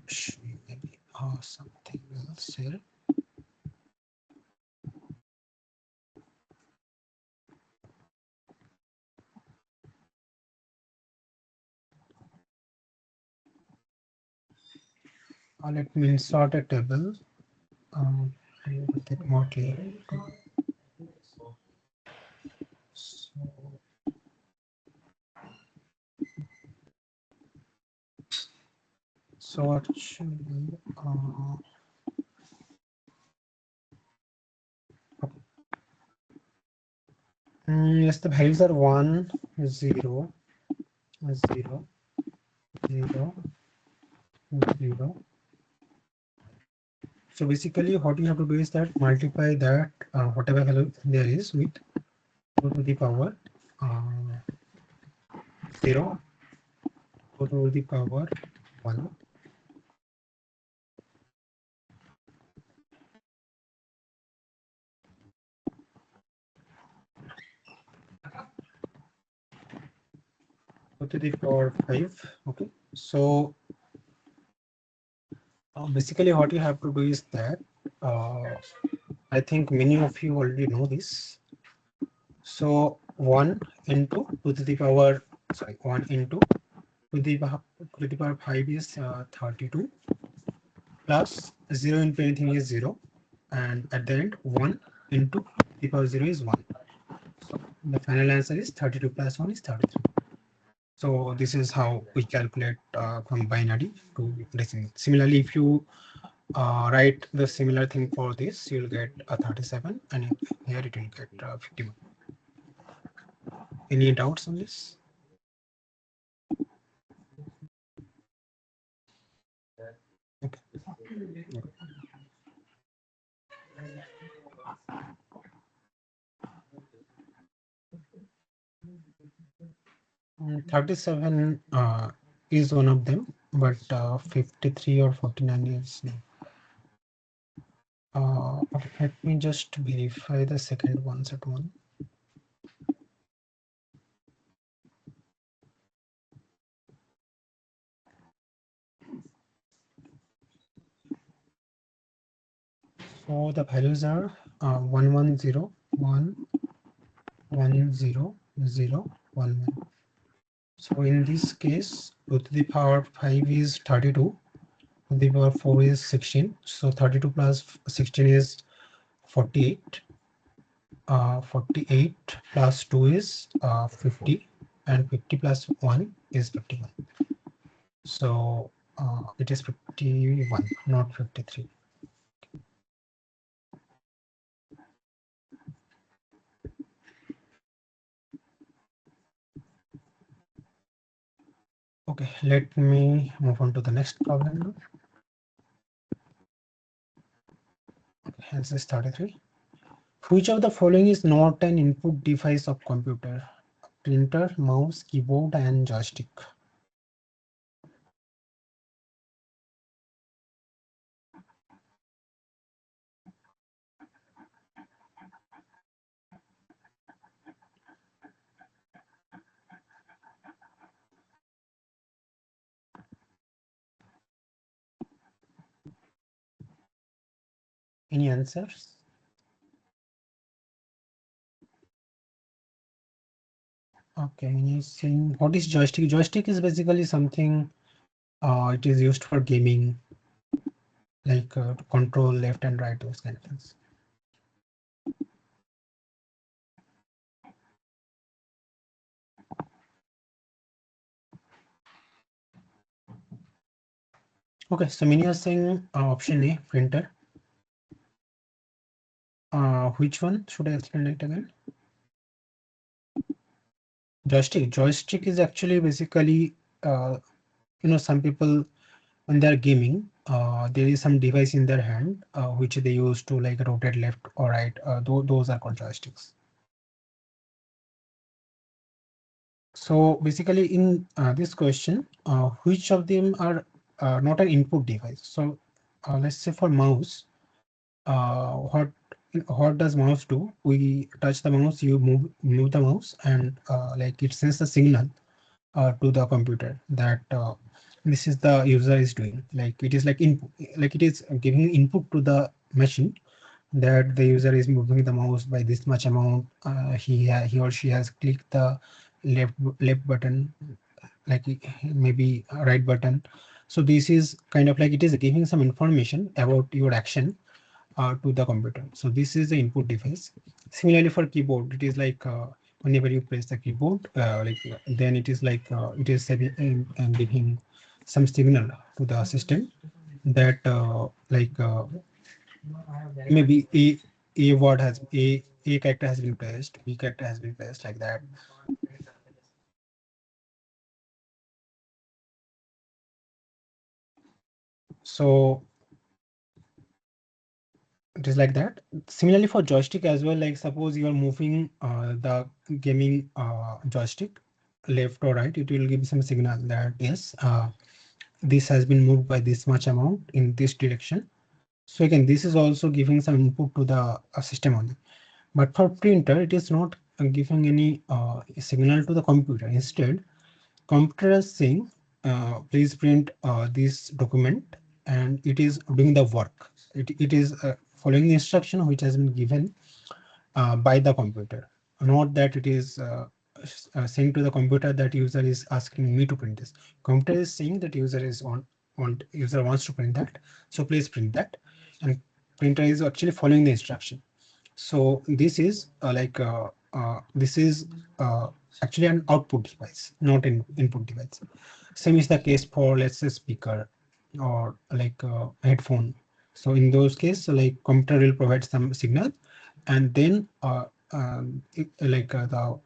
show you maybe something else here. Let me insert a table. I will make it more clear. So actually, yes, the values are 1, 0, 0, 0, 0. So basically what you have to do is that multiply that whatever value there is with 2 to the power 0, 2 to the power 1. To the power 5. Okay, so basically what you have to do is that I think many of you already know this. So 1 into 2 to the power 1 into 2 to the power 5 is 32 plus 0 into anything is 0, and at the end 1 into the power 0 is 1. So the final answer is 32 plus 1 is 33. So this is how we calculate from binary to decimal. Similarly, if you write the similar thing for this, you'll get a 37, and here it will get 51. Any doubts on this? Okay. 37 is one of them, but 53 or 49 is no. Okay, let me just verify the second one set one. So the values are 110, 1, 1, 0, 0, 1, 1. So in this case, 2 to the power 5 is 32, to the power 4 is 16. So 32 plus 16 is 48. 48 plus 2 is 50, and 50 plus 1 is 51. So it is 51, not 53. Okay, let me move on to the next problem now. Okay, answer is 33. Which of the following is not an input device of computer? Printer, mouse, keyboard, and joystick. Any answers? Okay, what is joystick? Joystick is basically something it is used for gaming, like to control left and right, those kind of things. Okay, so many are saying option A, printer. Which one should I explain it again? Joystick. Joystick is actually basically, some people when they're gaming, there is some device in their hand which they use to like rotate left or right. Those are called joysticks. So basically in this question, which of them are not an input device? So let's say for mouse, what does mouse do? We touch the mouse, you move the mouse, and like it sends the signal to the computer that this is the user is doing. Like it is like input, like it is giving input to the machine that the user is moving the mouse by this much amount. He or she has clicked the left button, like maybe right button. So this is kind of like it is giving some information about your action to the computer. So this is the input device. Similarly for keyboard, it is like whenever you press the keyboard, then it is like it is giving some signal to the system that maybe a word has a character has been pressed, b character has been pressed, like that. So it is like that. Similarly for joystick as well, like suppose you are moving the gaming joystick left or right, it will give some signal that yes, this has been moved by this much amount in this direction. So again, this is also giving some input to the system only. But for printer, it is not giving any signal to the computer. Instead, computer is saying, please print this document, and it is doing the work. It is following the instruction which has been given by the computer, not that it is saying to the computer that user is asking me to print this. Computer is saying that user is user wants to print that, so please print that, and printer is actually following the instruction. So this is this is actually an output device, not an input device. Same is the case for, let's say, speaker or like headphone. So in those cases, like computer will provide some signal, and then the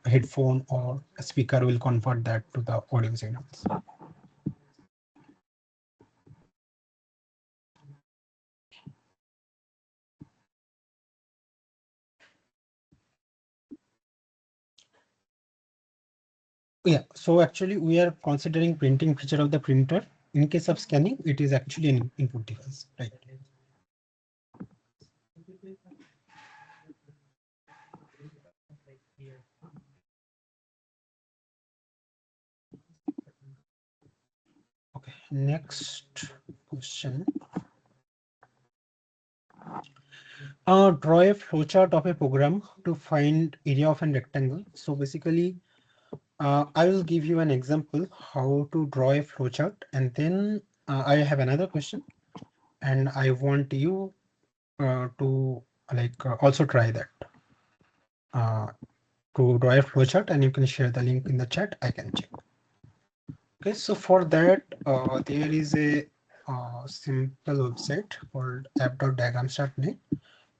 headphone or speaker will convert that to the audio signals. Yeah, so actually we are considering printing feature of the printer. In case of scanning, it is actually an input device, right? Okay, next question. Draw a flowchart of a program to find area of a rectangle. So basically, I will give you an example how to draw a flowchart, and then I have another question, and I want you to also try that to draw a flowchart, and you can share the link in the chat. I can check. Okay, so for that, there is a simple website called app.diagrams.net.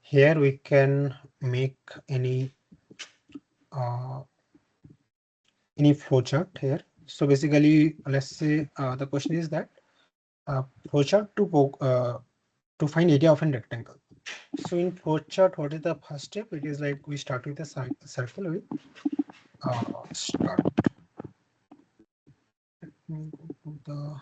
Here we can make any flowchart here. So basically, let's say the question is that flowchart to find area of a rectangle. So in flowchart, what is the first step? It is like we start with a circle with start. Let me go to the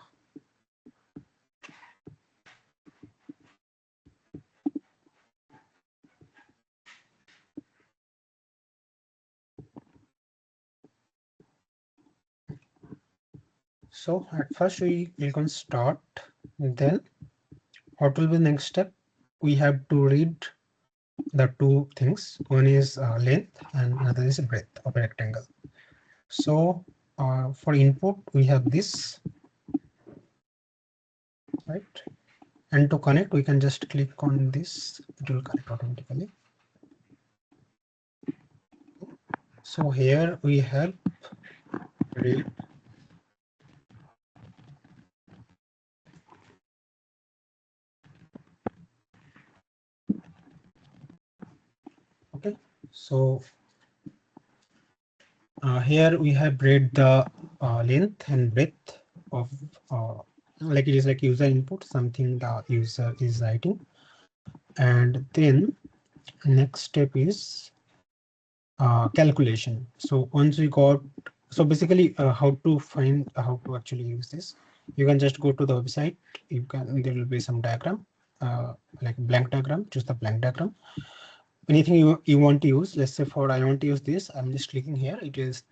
so at first we click on start. Then what will be the next step? We have to read the two things. One is length and another is breadth of a rectangle. So for input, we have this, right? And to connect, we can just click on this. It will connect automatically. So here we have read, okay. So here we have read the length and breadth of like it is like user input, something the user is writing, and then next step is calculation. So once we got, so basically how to find how to actually use this, you can just go to the website. You can, there will be some diagram, like blank diagram. Choose the blank diagram. Anything you want to use. Let's say for I want to use this, I'm just clicking here. It is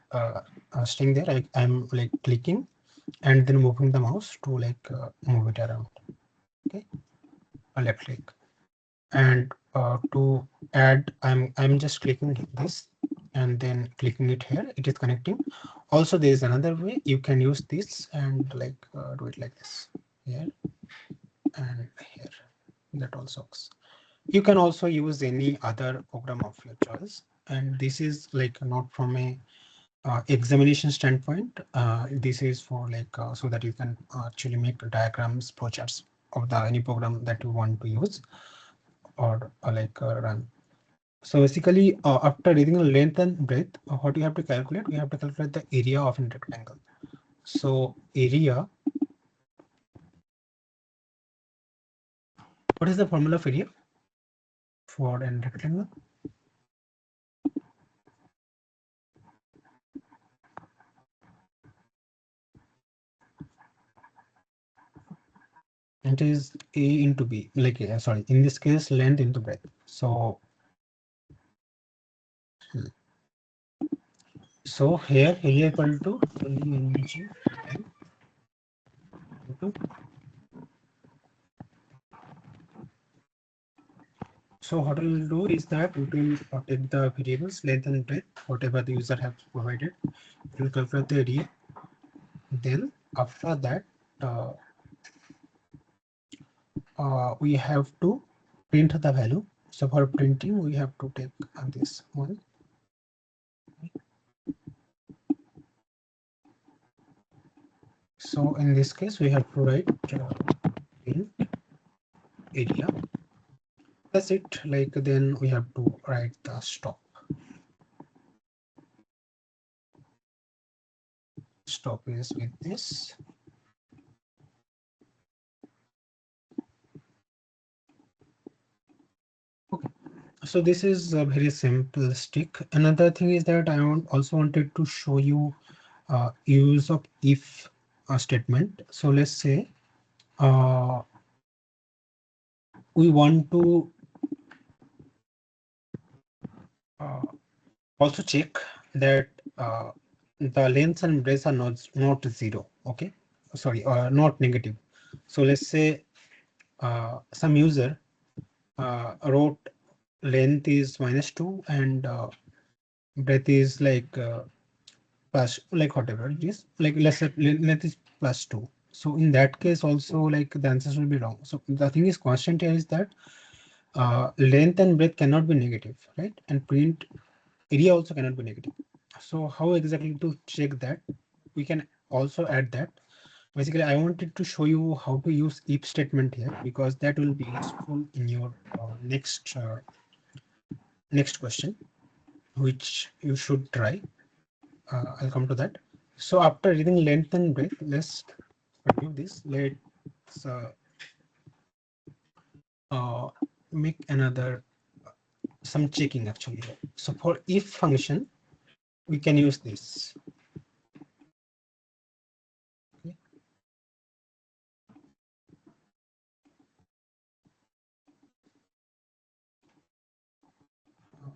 staying there. I'm like clicking and then moving the mouse to like move it around. Okay, a left click, and to add, I'm just clicking this and then clicking it here. It is connecting. Also, there is another way you can use this and like do it like this. here and here. That also works. You can also use any other program of your choice, and this is like not from a examination standpoint. This is for like so that you can actually make diagrams, flowcharts of the any program that you want to use or run. So basically, after reading length and breadth, what you have to calculate? We have to calculate the area of a rectangle. So area, what is the formula of area for a rectangle? It is A into B, like sorry, in this case, length into breadth. So, so here area equal to 20 into so what we will do is that we will take the variables length and breadth, whatever the user has provided. We will calculate the area. Then after that, we have to print the value. So for printing, we have to take this one. So in this case, we have to write print area. That's it. Like then we have to write the stop. Stop is with this. Okay. So this is a very simplistic. Another thing is that I also wanted to show you use of if statement. So let's say we want to also check that the lengths and breadths are not zero. Okay, sorry, not negative. So let's say some user wrote length is -2 and breadth is like plus, like whatever it is, like let's say length is +2. So in that case also like the answers will be wrong. So the thing is constant here is that length and breadth cannot be negative, right? And print area also cannot be negative. So how exactly to check that? We can also add that. Basically, I wanted to show you how to use if statement here because that will be useful in your next question, which you should try. I'll come to that. So after reading length and breadth, let's review this. Let's make another some checking actually. So for if function, we can use this. Okay.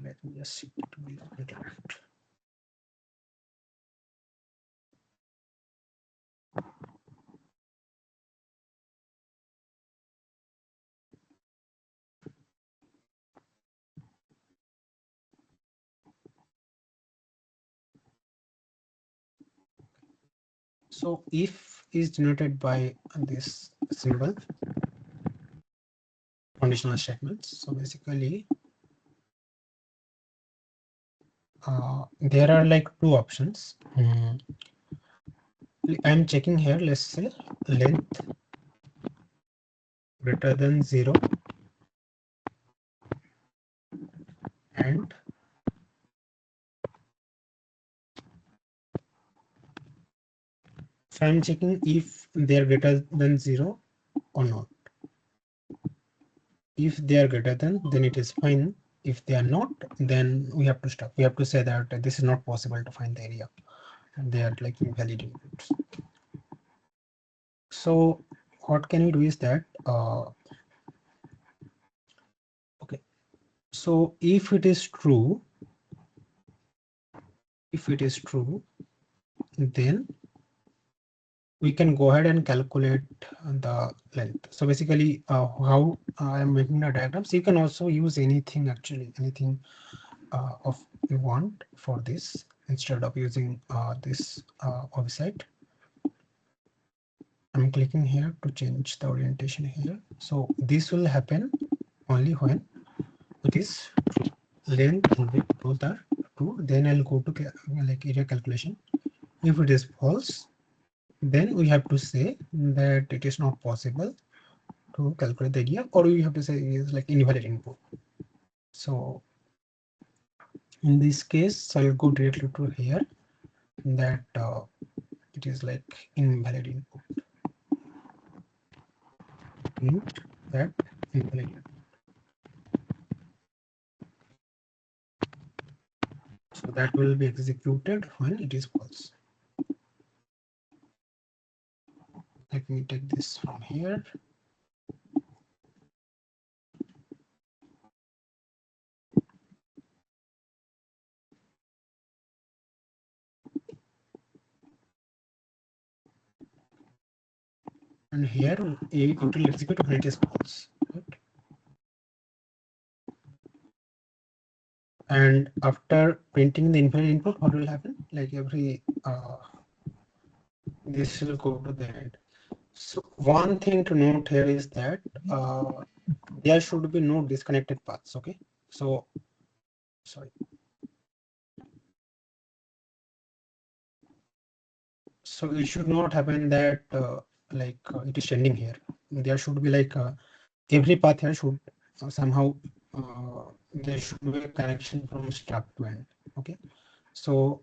Let me just see it to be left. So if is denoted by this symbol, conditional statements. So basically, there are like two options. I'm checking here. Let's say length greater than 0 and so I'm checking if they are greater than 0 or not. If they are greater than, then it is fine. If they are not, then we have to stop. We have to say that this is not possible to find the area and they are like invalid inputs. So what can we do is that okay, so if it is true, then we can go ahead and calculate the length. So basically how I am making the diagrams, you can also use anything actually, anything of you want for this instead of using this website. I'm clicking here to change the orientation here. So this will happen only when it is true. Length and width both are true. Then I'll go to like area calculation. If it is false, then we have to say that it is not possible to calculate the area, or we have to say it is like invalid input. So in this case, I'll go directly to here that it is like invalid input. That invalid input. So that will be executed when it is false. Let me take this from here. And here it will execute when it is false. Right? And after printing the invalid input, what will happen? Like every this will go to the end. So one thing to note here is that there should be no disconnected paths. Okay, so sorry. So it should not happen that it is ending here. There should be like every path here should somehow there should be a connection from start to end. Okay, so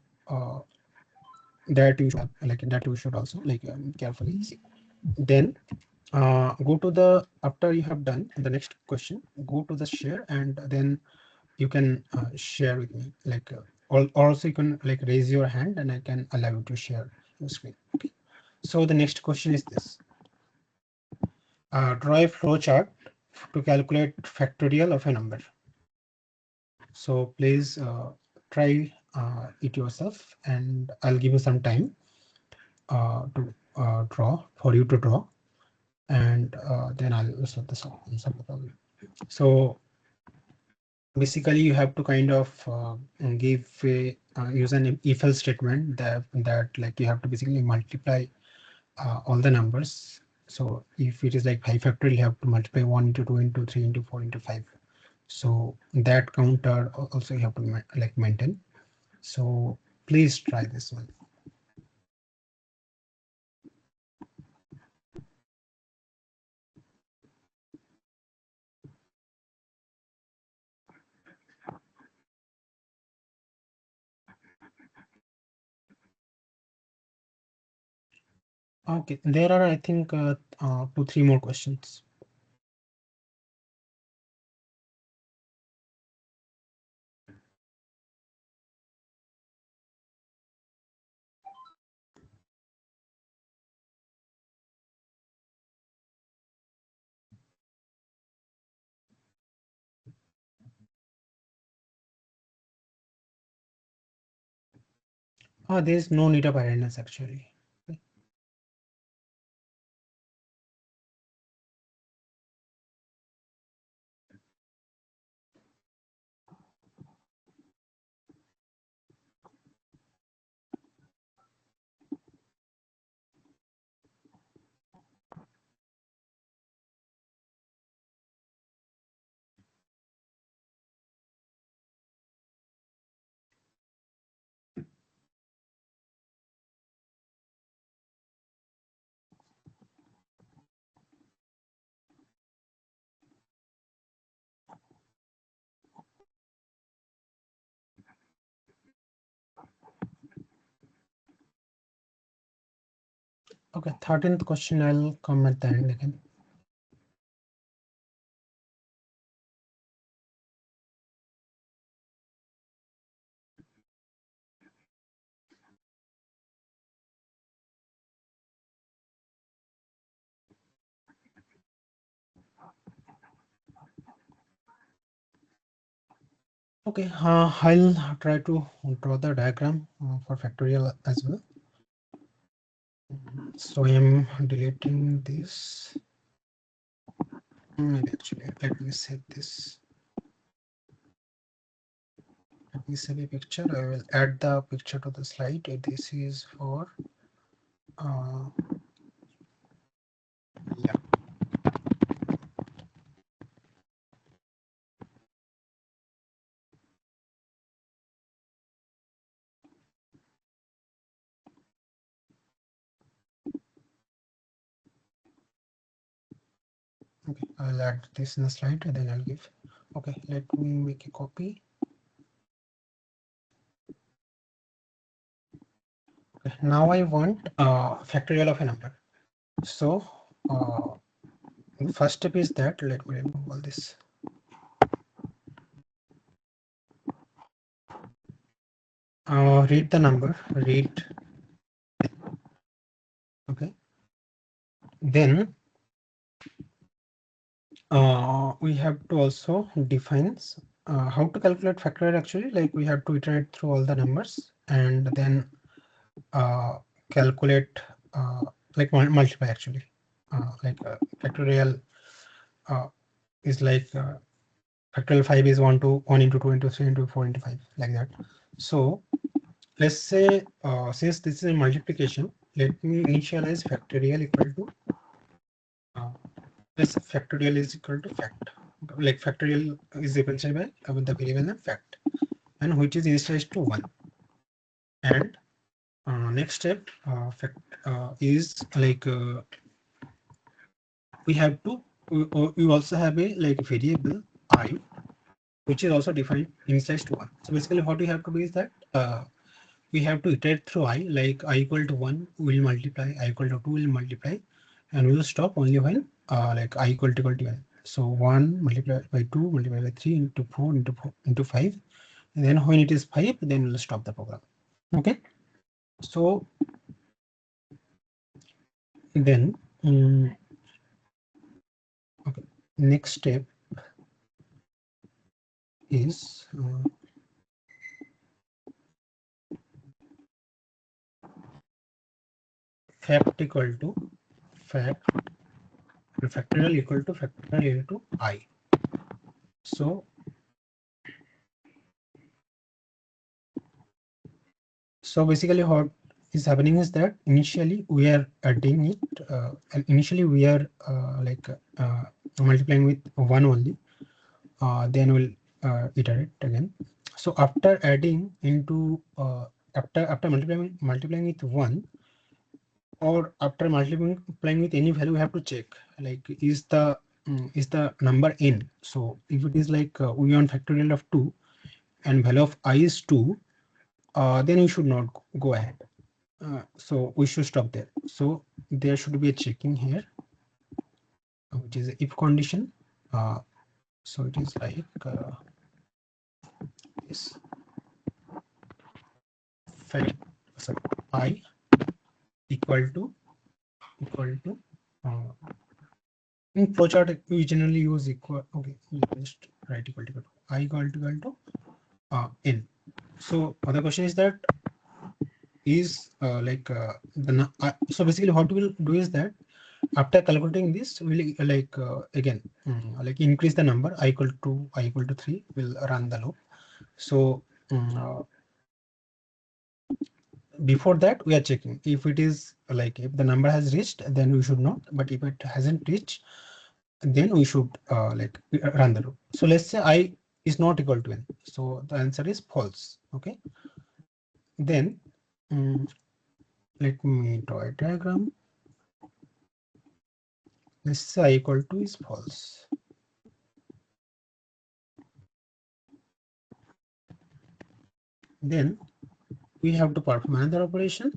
that you should that you should also carefully see. Then go to the after you have done the next question, go to the share, and then you can share with me also you can raise your hand and I can allow you to share your screen. Okay, so the next question is this. Draw a flow chart to calculate factorial of a number. So please try it yourself, and I'll give you some time to draw for you to draw, and then I'll solve the problem. So basically, you have to kind of give a use an if-else statement that like you have to basically multiply all the numbers. So if it is like 5 factorial, you have to multiply 1 into 2 into 3 into 4 into 5. So that counter also you have to maintain. So please try this one. Okay, there are I think 2-3 more questions. There's no need of awareness actually. Okay, 13th question I'll come at the end again. Okay, I'll try to draw the diagram for factorial as well. So I am deleting this. Maybe actually, let me save this. Let me save a picture. I will add the picture to the slide. This is for Okay, I'll add this in the slide and then I'll give. Okay, let me make a copy. Okay, now I want factorial of a number. So the first step is that let me remove all this. Read the number, read. Okay, then we have to also define how to calculate factorial. Actually, like we have to iterate through all the numbers and then calculate like multiply actually. Like factorial is like factorial 5 is 1 to 1 into 2 into 3 into 4 into 5 like that. So let's say since this is a multiplication, let me initialize factorial equal to this factorial is equal to fact. Like factorial is represented by the variable name fact, and which is initialized to 1. And next step fact is like we have to we also have a like variable I, which is also defined initialized to 1. So basically what we have to do is that we have to iterate through I, like I equal to 1 will multiply, I equal to 2 will multiply, and we will stop only when like I equal to 1. So 1 multiplied by 2 multiplied by 3 into 4 into 5, and then when it is 5, then we'll stop the program. Okay, so then okay, next step is fact equal to fact factorial equal to factorial into I. So basically what is happening is that initially we are adding it and initially we are like multiplying with 1 only, then we'll iterate again. So after adding into after multiplying with 1, or after multiplying with any value, we have to check like is the number n. So if it is like we want factorial of 2 and value of I is 2, then we should not go ahead. So we should stop there. So there should be a checking here, which is if condition. So it is like this fact sorry, I equal to in flowchart we generally use equal. Okay, just write equal to I equal to n. So other question is that is like so basically what we'll do is that after calculating this we'll like again like increase the number I equal to 3, will run the loop. So before that we are checking if it is like if the number has reached, then we should not, but if it hasn't reached, then we should like run the loop. So let's say I is not equal to n, so the answer is false. Okay, then let me draw a diagram. Let's say I equal to is false. Then we have to perform another operation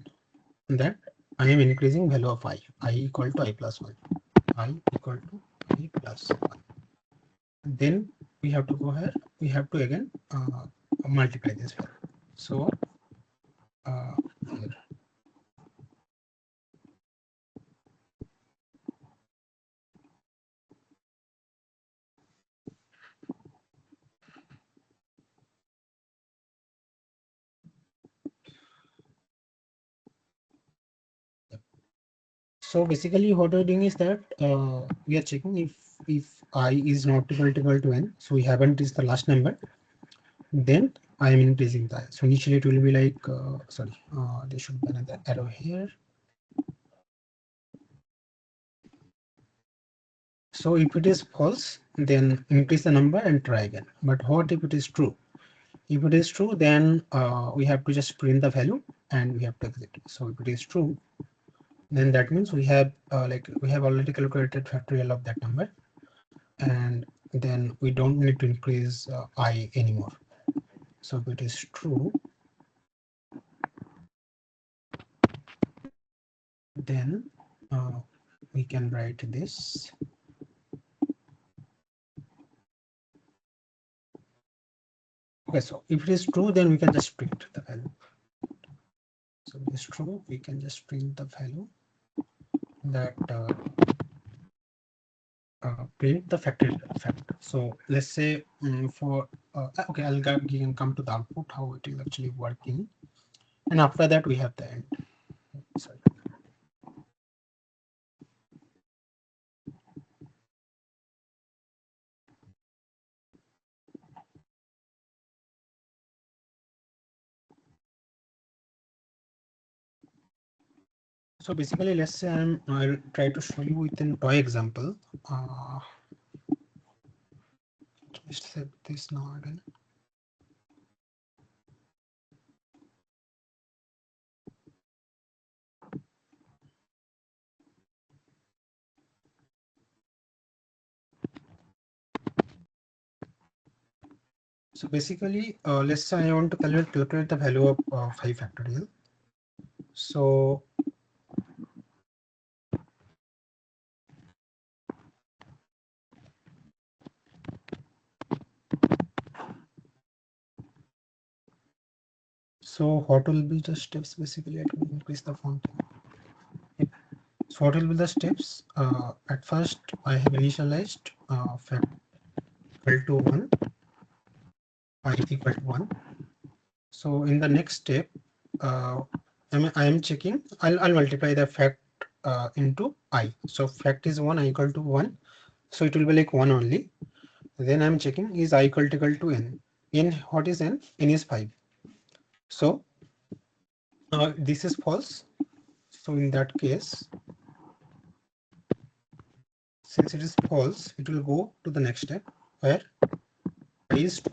that I am increasing value of I equal to I plus 1, I equal to I plus 1. Then we have to go here, we have to again multiply this value. So here. So basically what we're doing is that we are checking if I is not equal to n, so we haven't reached the last number, then I am increasing that. So initially it will be like sorry, there should be another arrow here. So if it is false, then increase the number and try again. But what if it is true? If it is true, then we have to just print the value and we have to exit. So if it is true, then that means we have like we have already calculated factorial of that number. and then we don't need to increase I anymore. So if it is true, then we can write this. Okay, so if it is true, then we can just print the value. So if it is true, we can just print the value that print the factorial effect. So let's say for okay, I'll come to the output, how it is actually working, and after that we have the end. Sorry. So basically, let's say I'll try to show you with an toy example. Let's set this now again. So basically, let's say I want to calculate the value of 5 factorial. So what will be the steps? Basically, let me increase the font. So what will be the steps? At first, I have initialized fact equal to 1, I equal to 1. So in the next step, I am checking, I'll multiply the fact into I. So fact is 1, I equal to 1. So it will be like 1 only. Then I'm checking is I equal to n. N, what is n? N is 5. So this is false. So in that case, since it is false, it will go to the next step where I is 2,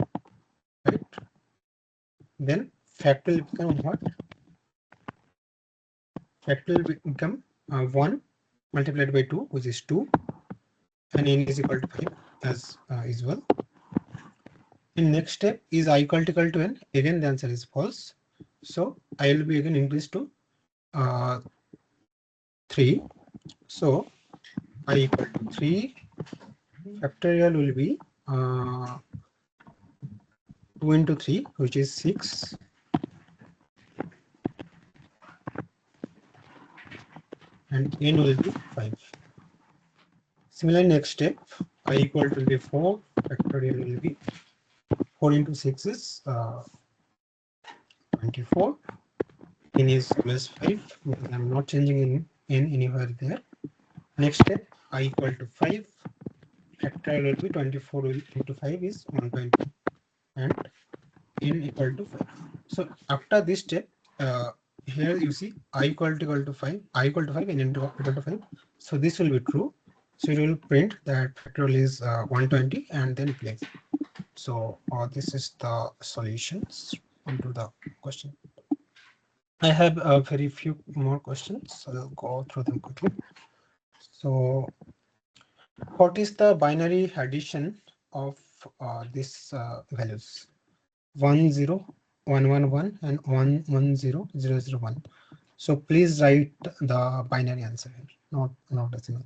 right? Then fact will become what? Fact will become 1 multiplied by 2, which is 2, and n is equal to 5 as usual. In next step is I equal to n. Again, the answer is false. So I will be again increased to 3. So I equal to 3. Factorial will be 2 into 3, which is 6. And n will be 5. Similarly, next step, I equal to be 4. Factorial will be 4 into 6 is 24. N is always 5 because I'm not changing in anywhere there. Next step, I equal to 5. Factorial will be 24 into 5 is 120, and n equal to 5. So after this step, here you see I equal to 5, I equal to 5 and n equal to 5. So this will be true. So it will print that factorial is 120 and then place. So this is the solutions onto the question. I have a very few more questions, so I'll go through them quickly. So what is the binary addition of these values? 1 0 1 1 1 and 1 1 0 0 0 1. So please write the binary answer here, not decimal.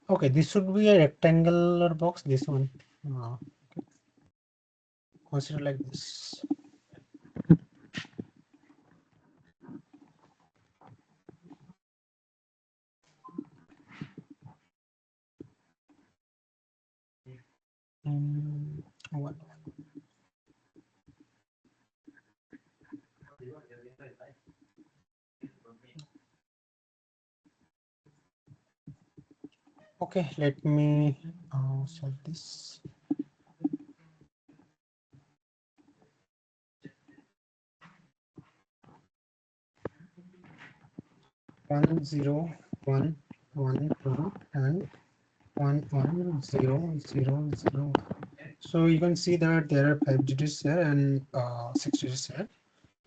Okay, this should be a rectangular box. This one, okay. Consider like this. One. Okay, let me solve this. One zero one one two and 110000. So you can see that there are 5 digits here and 6 digits here.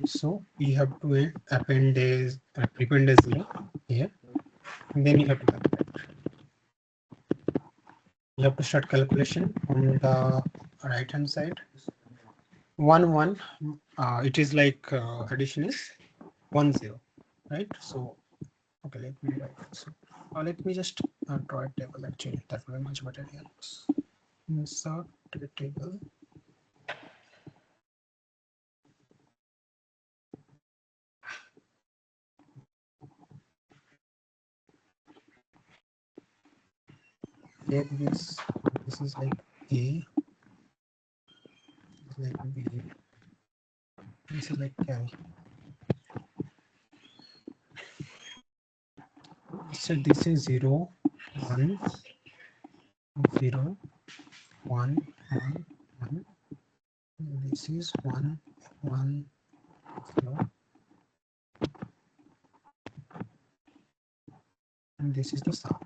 So you have to append a prepend a 0 here, and then you have to calculate. You have to start calculation on the right hand side. 1 1, it is like addition is 1 0, right? So okay, let me write this. Let me just draw a table. Actually, that will be much better here. Insert the table. Take this. This is like A. This is like B. This is like carry. So this is 0 1 0 1 1 1. This is 1 1 0. And this is the sum.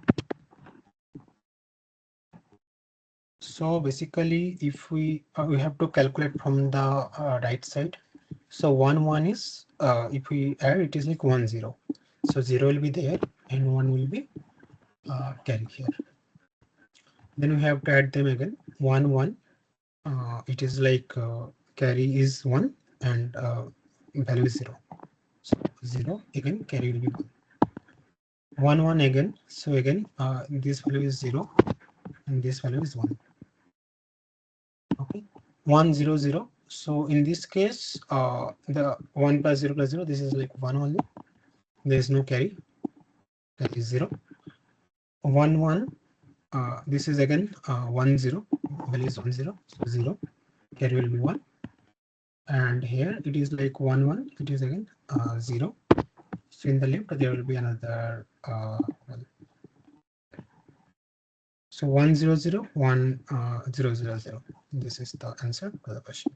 So basically, if we have to calculate from the right side. So 1 1 is if we add, it is like 1 0. So 0 will be there and 1 will be carry here. Then we have to add them again. 1 1. It is like carry is 1 and value is 0. So 0 again, carry will be 1. 1 1 again. So again, this value is 0 and this value is 1. Okay, 1 0 0. So in this case, the 1 plus 0 plus 0, this is like 1 only. There is no carry. That is 0. 1 1. This is again 1 0. Value is 1 0. So 0. Carry will be 1. And here it is like 1 1. It is again 0. So in the left there will be another one. So 1 0 0 1 0 0 0. This is the answer to the question.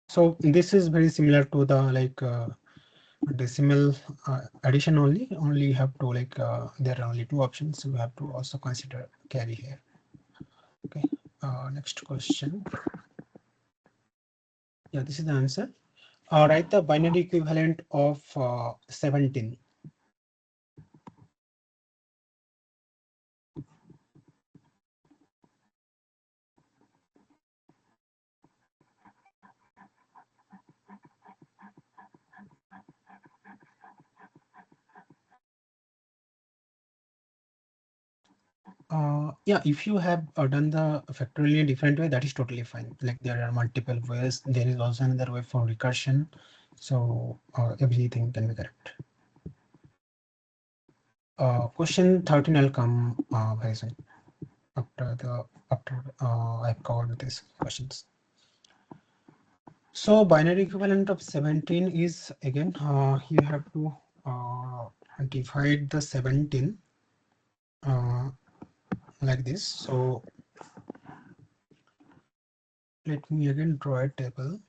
So this is very similar to the like decimal addition only. Only you have to like there are only 2 options. So we have to also consider carry here. Okay. Next question. Yeah, this is the answer. Write the binary equivalent of 17. Yeah, if you have done the factorial in a different way, that is totally fine. Like there are multiple ways. There is also another way for recursion. So everything can be correct. Question 13 will come very soon after I've covered these questions. So binary equivalent of 17 is again you have to divide the 17 like this. So let me again draw a table.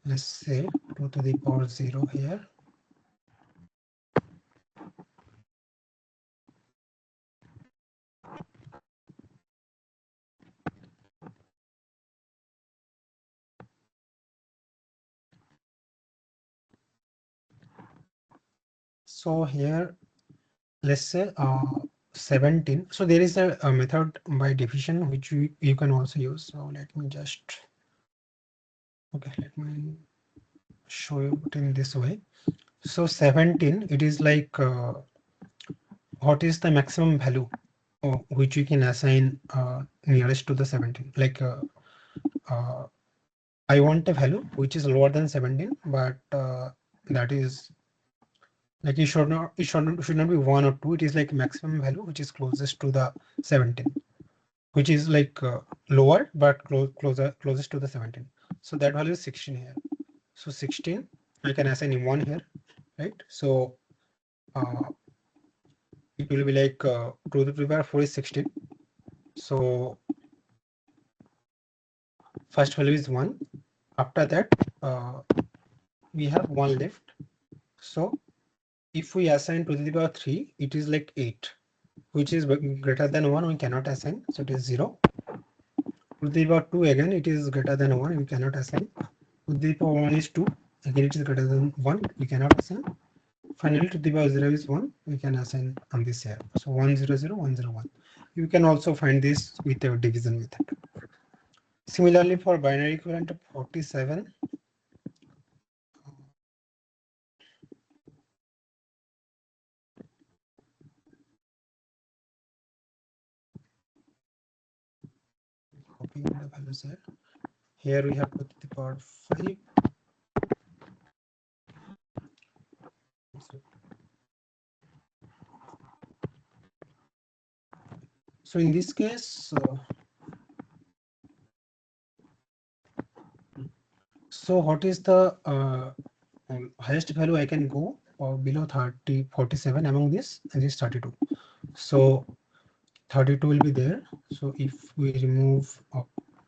Let's say 2 to the power 0 here. So here, let's say 17. So there is a method by division which you can also use. So let me just, okay, let me show you it in this way. So 17, it is like what is the maximum value which you can assign nearest to the 17. Like I want a value which is lower than 17, but that is like it should not be 1 or 2. It is like maximum value which is closest to the 17. which is like lower but closest to the 17. So that value is 16 here. So 16, I can assign 1 here, right? So it will be like 2 to the power 4 is 16. So first value is 1. After that, we have 1 left. So if we assign 2 to the power 3, it is like 8, which is greater than 1, we cannot assign. So it is 0. 2 to the power 2, again, it is greater than 1, we cannot assign. 2 to the power 1 is 2, again, it is greater than 1, we cannot assign. Finally, 2 to the power 0 is 1, we can assign on this here. So 1, 0, 0, 1, 0, 1. You can also find this with a division method. Similarly, for binary equivalent of 47, copying the values here. Here we have 2 to the power 5. So in this case, so what is the highest value I can go below 47 among this, and this 32. So 32 will be there. So if we remove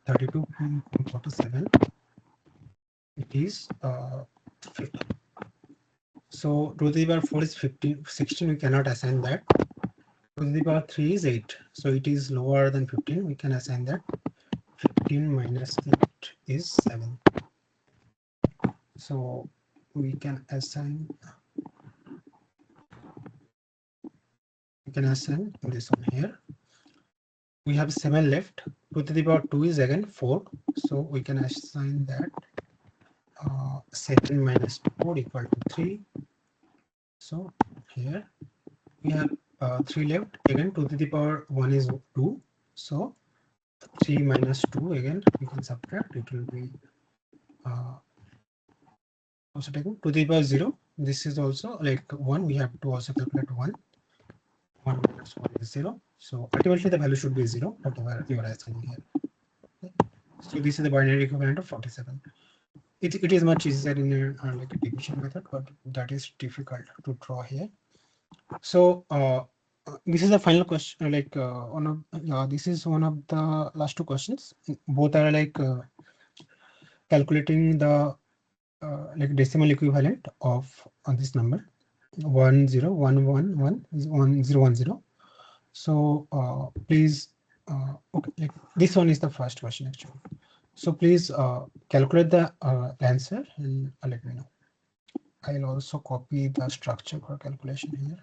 32 from 47, it is 15. So 2 to the power 4 is 15, 16, we cannot assign that. 2 to the power 3 is 8, so it is lower than 15, we can assign that. 15 minus 8 is 7. So we can assign this one here. We have 7 left. 2 to the power 2 is again 4, so we can assign that 7 minus 4 equal to 3. So here we have 3 left. Again 2 to the power 1 is 2, so 3 minus 2, again we can subtract, it will be also taken 2 to the power 0. This is also like 1, we have to also calculate 1. 1 minus 1 is 0. So ultimately the value should be 0, whatever you are assigning here. Okay. So this is the binary equivalent of 47. It is much easier in a like a division method, but that is difficult to draw here. So this is the final question. Like this is one of the last two questions. Both are like calculating the like decimal equivalent of this number 10111 is 1010. So please, okay, like this one is the first question actually. So please calculate the answer and let me know. I'll also copy the structure for calculation here.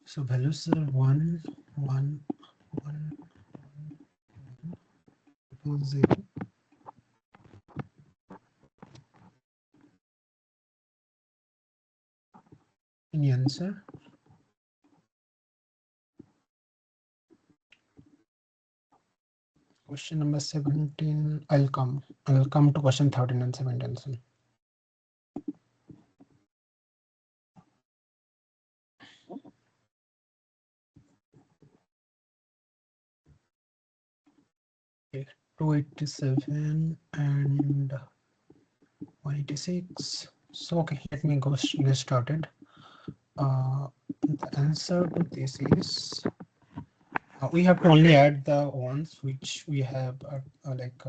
So values are 1, 1, 1, 2, 0. Any answer? Question number 17. I'll come to question 13 and 17 soon. Okay, 287 and 186. So okay, let me get started. The answer to this is we have to only add the ones which we have like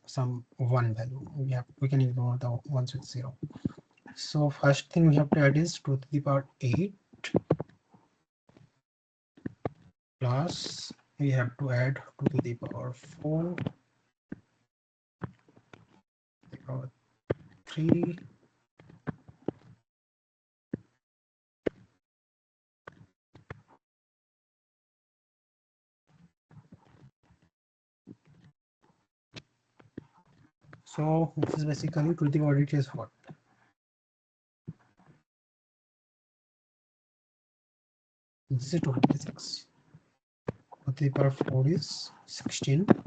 some one value. We can ignore the ones with 0. So first thing we have to add is 2 to the power 8 plus we have to add 2 to the power 4, the power 3 So this is basically 2 to the power 8 is what? This is 256. 2 to the power 4 is 16. 2 to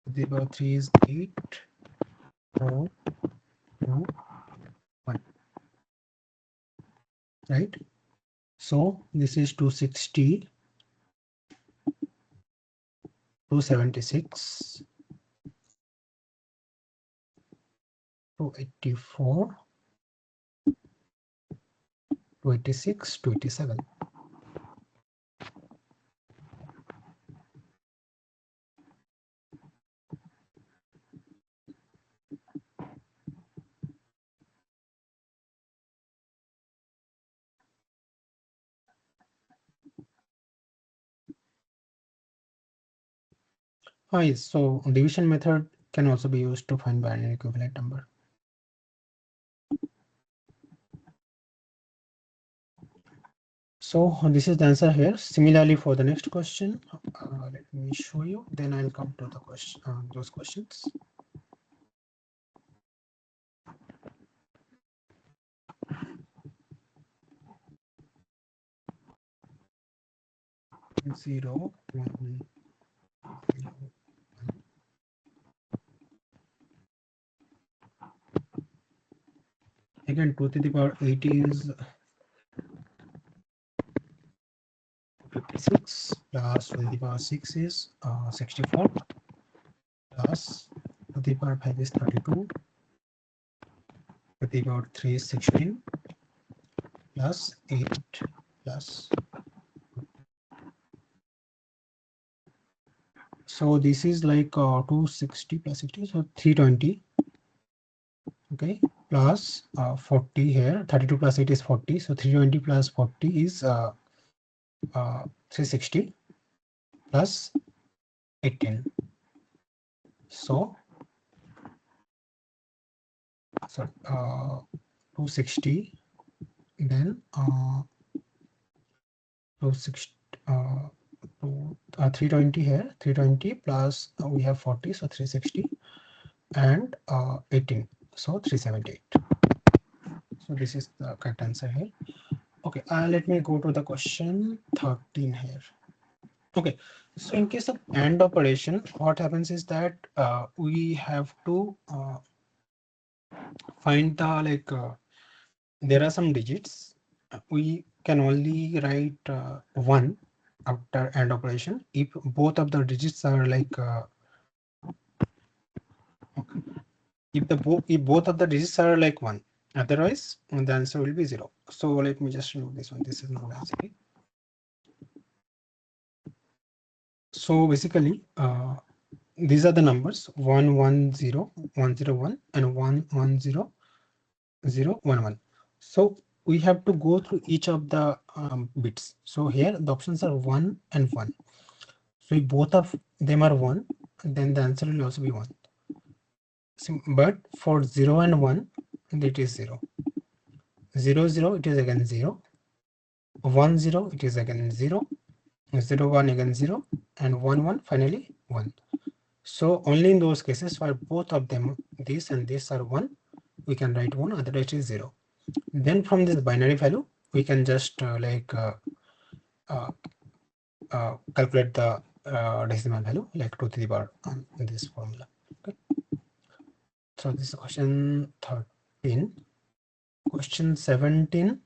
the power 3 is 8. 4, 2, 1. Right? So this is 260, 276, 284, 286, 287. Yes, so division method can also be used to find binary equivalent number. So this is the answer here. Similarly, for the next question, let me show you. Then I'll come to the question, those questions. Zero, one, zero. Again, 2 to the power 8 is 56 plus 2 to the power 6 is 64 plus 2 to the power 5 is 32. 2 to the power 3 is 16 plus 8 plus. So this is like 260 plus 60, so 320. Okay, plus 40 here. 32 plus 8 is 40. So 320 plus 40 is 360 plus 18. So sorry, 260, then 260, 320 here. 320 plus we have 40, so 360, and 18, so 378. So this is the correct answer here. Okay, let me go to the question 13 here. Okay, so in case of AND operation, what happens is that we have to find the there are some digits. We can only write 1 after AND operation if both of the digits are if both of the digits are like 1. Otherwise, the answer will be 0. So let me just remove this one. This is not answer. So basically, these are the numbers 110, 101, and 110, 011. So we have to go through each of the bits. So here the options are 1 and 1. So if both of them are 1, then the answer will also be 1. But for 0 and 1, it is 0. 0, 0, it is again 0. 1, 0, it is again 0. 0, 1 again 0. And 1, 1, finally 1. So only in those cases where both of them, this and this are 1, we can write 1, otherwise it is 0. Then from this binary value, we can just calculate the decimal value like 2 to the power in this formula. Okay. So this is question 13. Question 17.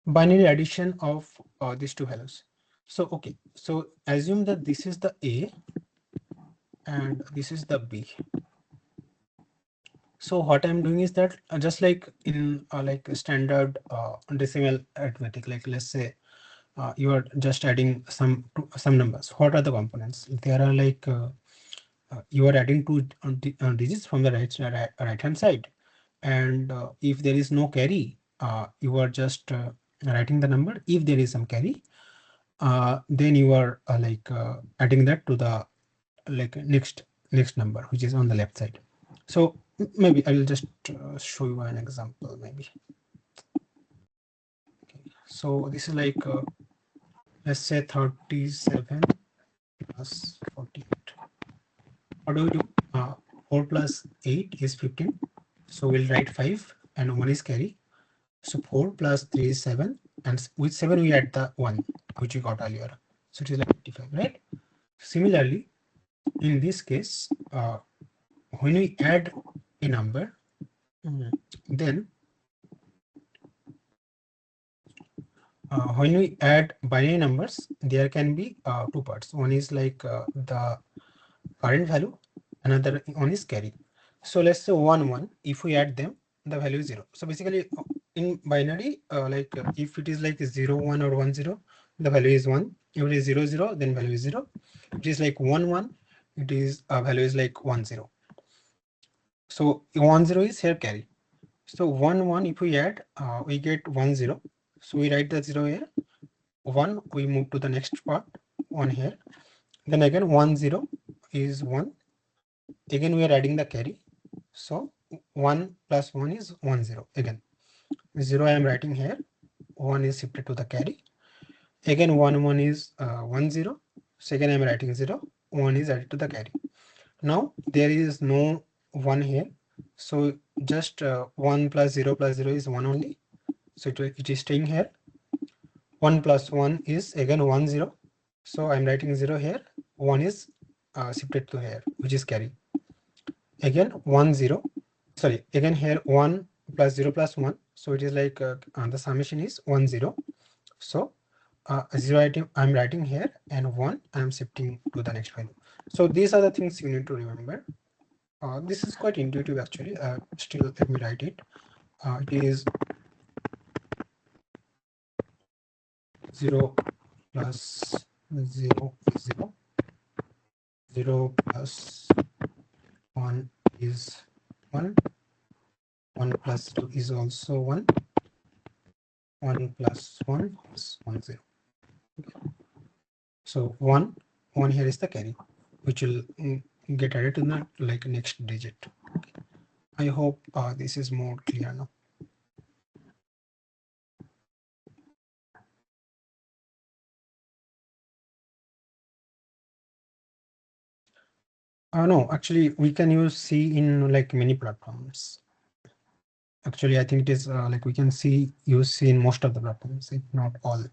Binary addition of these two values. So okay, so assume that this is the A and this is the B. So what I'm doing is that just like in like a standard decimal arithmetic, like let's say you are just adding some numbers. What are the components? There are like you are adding two digits from the right hand side, and if there is no carry, you are just writing the number. If there is some carry, then you are adding that to the next number, which is on the left side. So maybe I will just show you an example maybe. Okay. So this is like let's say 37 plus 48. What do we do? 4 plus 8 is 15. So we'll write 5 and 1 is carry. So 4 plus 3 is 7, and with 7 we add the 1 which we got earlier. So it is like 55, right? Similarly, in this case, when we add a number, then when we add binary numbers, there can be two parts. One is like the current value, another one is carry. So let's say 1 1, if we add them, the value is 0. So basically in binary, if it is like 0 1 or 1 0, the value is 1. If it is 0 0, then value is 0. It is like 1 1, it is value is like 1 0. So 1 0 is here carry. So 1 1, if we add, we get 1 0. So we write the 0 here. 1, we move to the next part, 1 here. Then again 1 0 is 1. Again we are adding the carry. So 1 plus 1 is 1 0. Again 0 I am writing here. 1 is shifted to the carry. Again 1 1 is 1 0. So again I am writing 0. 1 is added to the carry. Now there is no 1 here. So just 1 plus 0 is 1 only. So it is staying here. 1 plus 1 is again 1 0. So I'm writing 0 here. 1 is shifted to here, which is carry. Again 1 0. Sorry, again here 1 plus 0 plus 1. So it is like the summation is 1 0. So 0 item I'm writing here, and 1 I'm shifting to the next value. So these are the things you need to remember. This is quite intuitive actually. Still, let me write it. It is 0 plus 0 is 0. 0 plus 1 is 1. 1 plus 2 is also 1. 1 plus 1 is 1 0. Okay. So 1 here is the carry, which will get added to the next digit. Okay. I hope this is more clear now. No, actually we can use C in like many platforms. Actually, I think it is like we can use C in most of the platforms, if not all.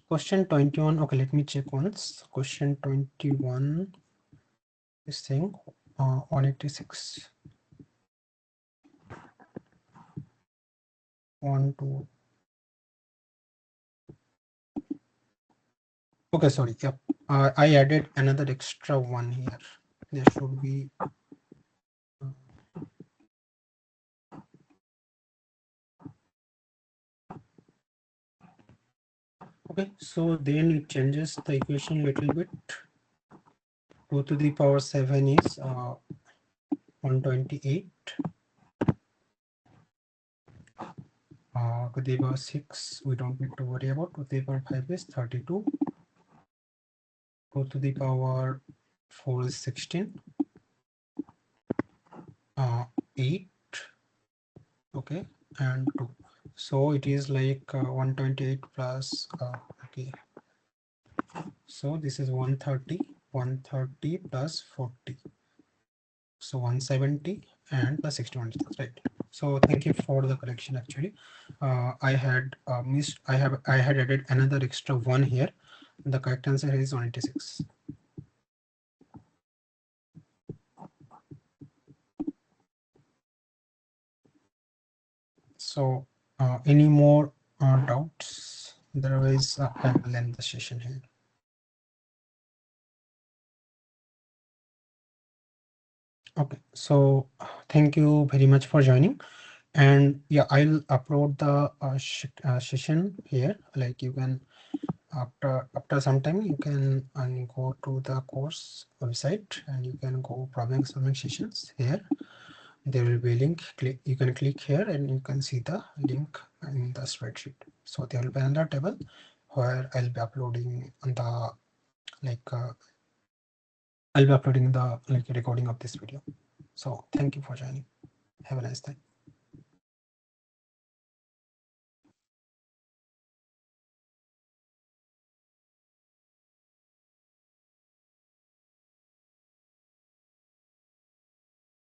Question 21. Okay, let me check once. Question 21 is saying 186. 1 2. Okay, sorry. Yep. I added another extra one here. There should be. Okay, so then it changes the equation a little bit. 2 to the power 7 is 128. To the power 6, we don't need to worry about. To the power 5 is 32. 2 to the power 4 is 16. 8. Okay, and 2. So it is like 128 plus. Okay. So this is 130. 130 plus 40. So 170 and plus 61. Right. So thank you for the correction. Actually, I had missed. I had added another extra one here. The correct answer is 186. So any more doubts? Otherwise, I will end the session here. Okay, so thank you very much for joining, and yeah, I'll upload the session here. Like you can after some time you can go to the course website and you can go problem solving sessions here. There will be a link. You can click here and you can see the link in the spreadsheet. So there will be another table where I'll be uploading the recording of this video. So thank you for joining. Have a nice day.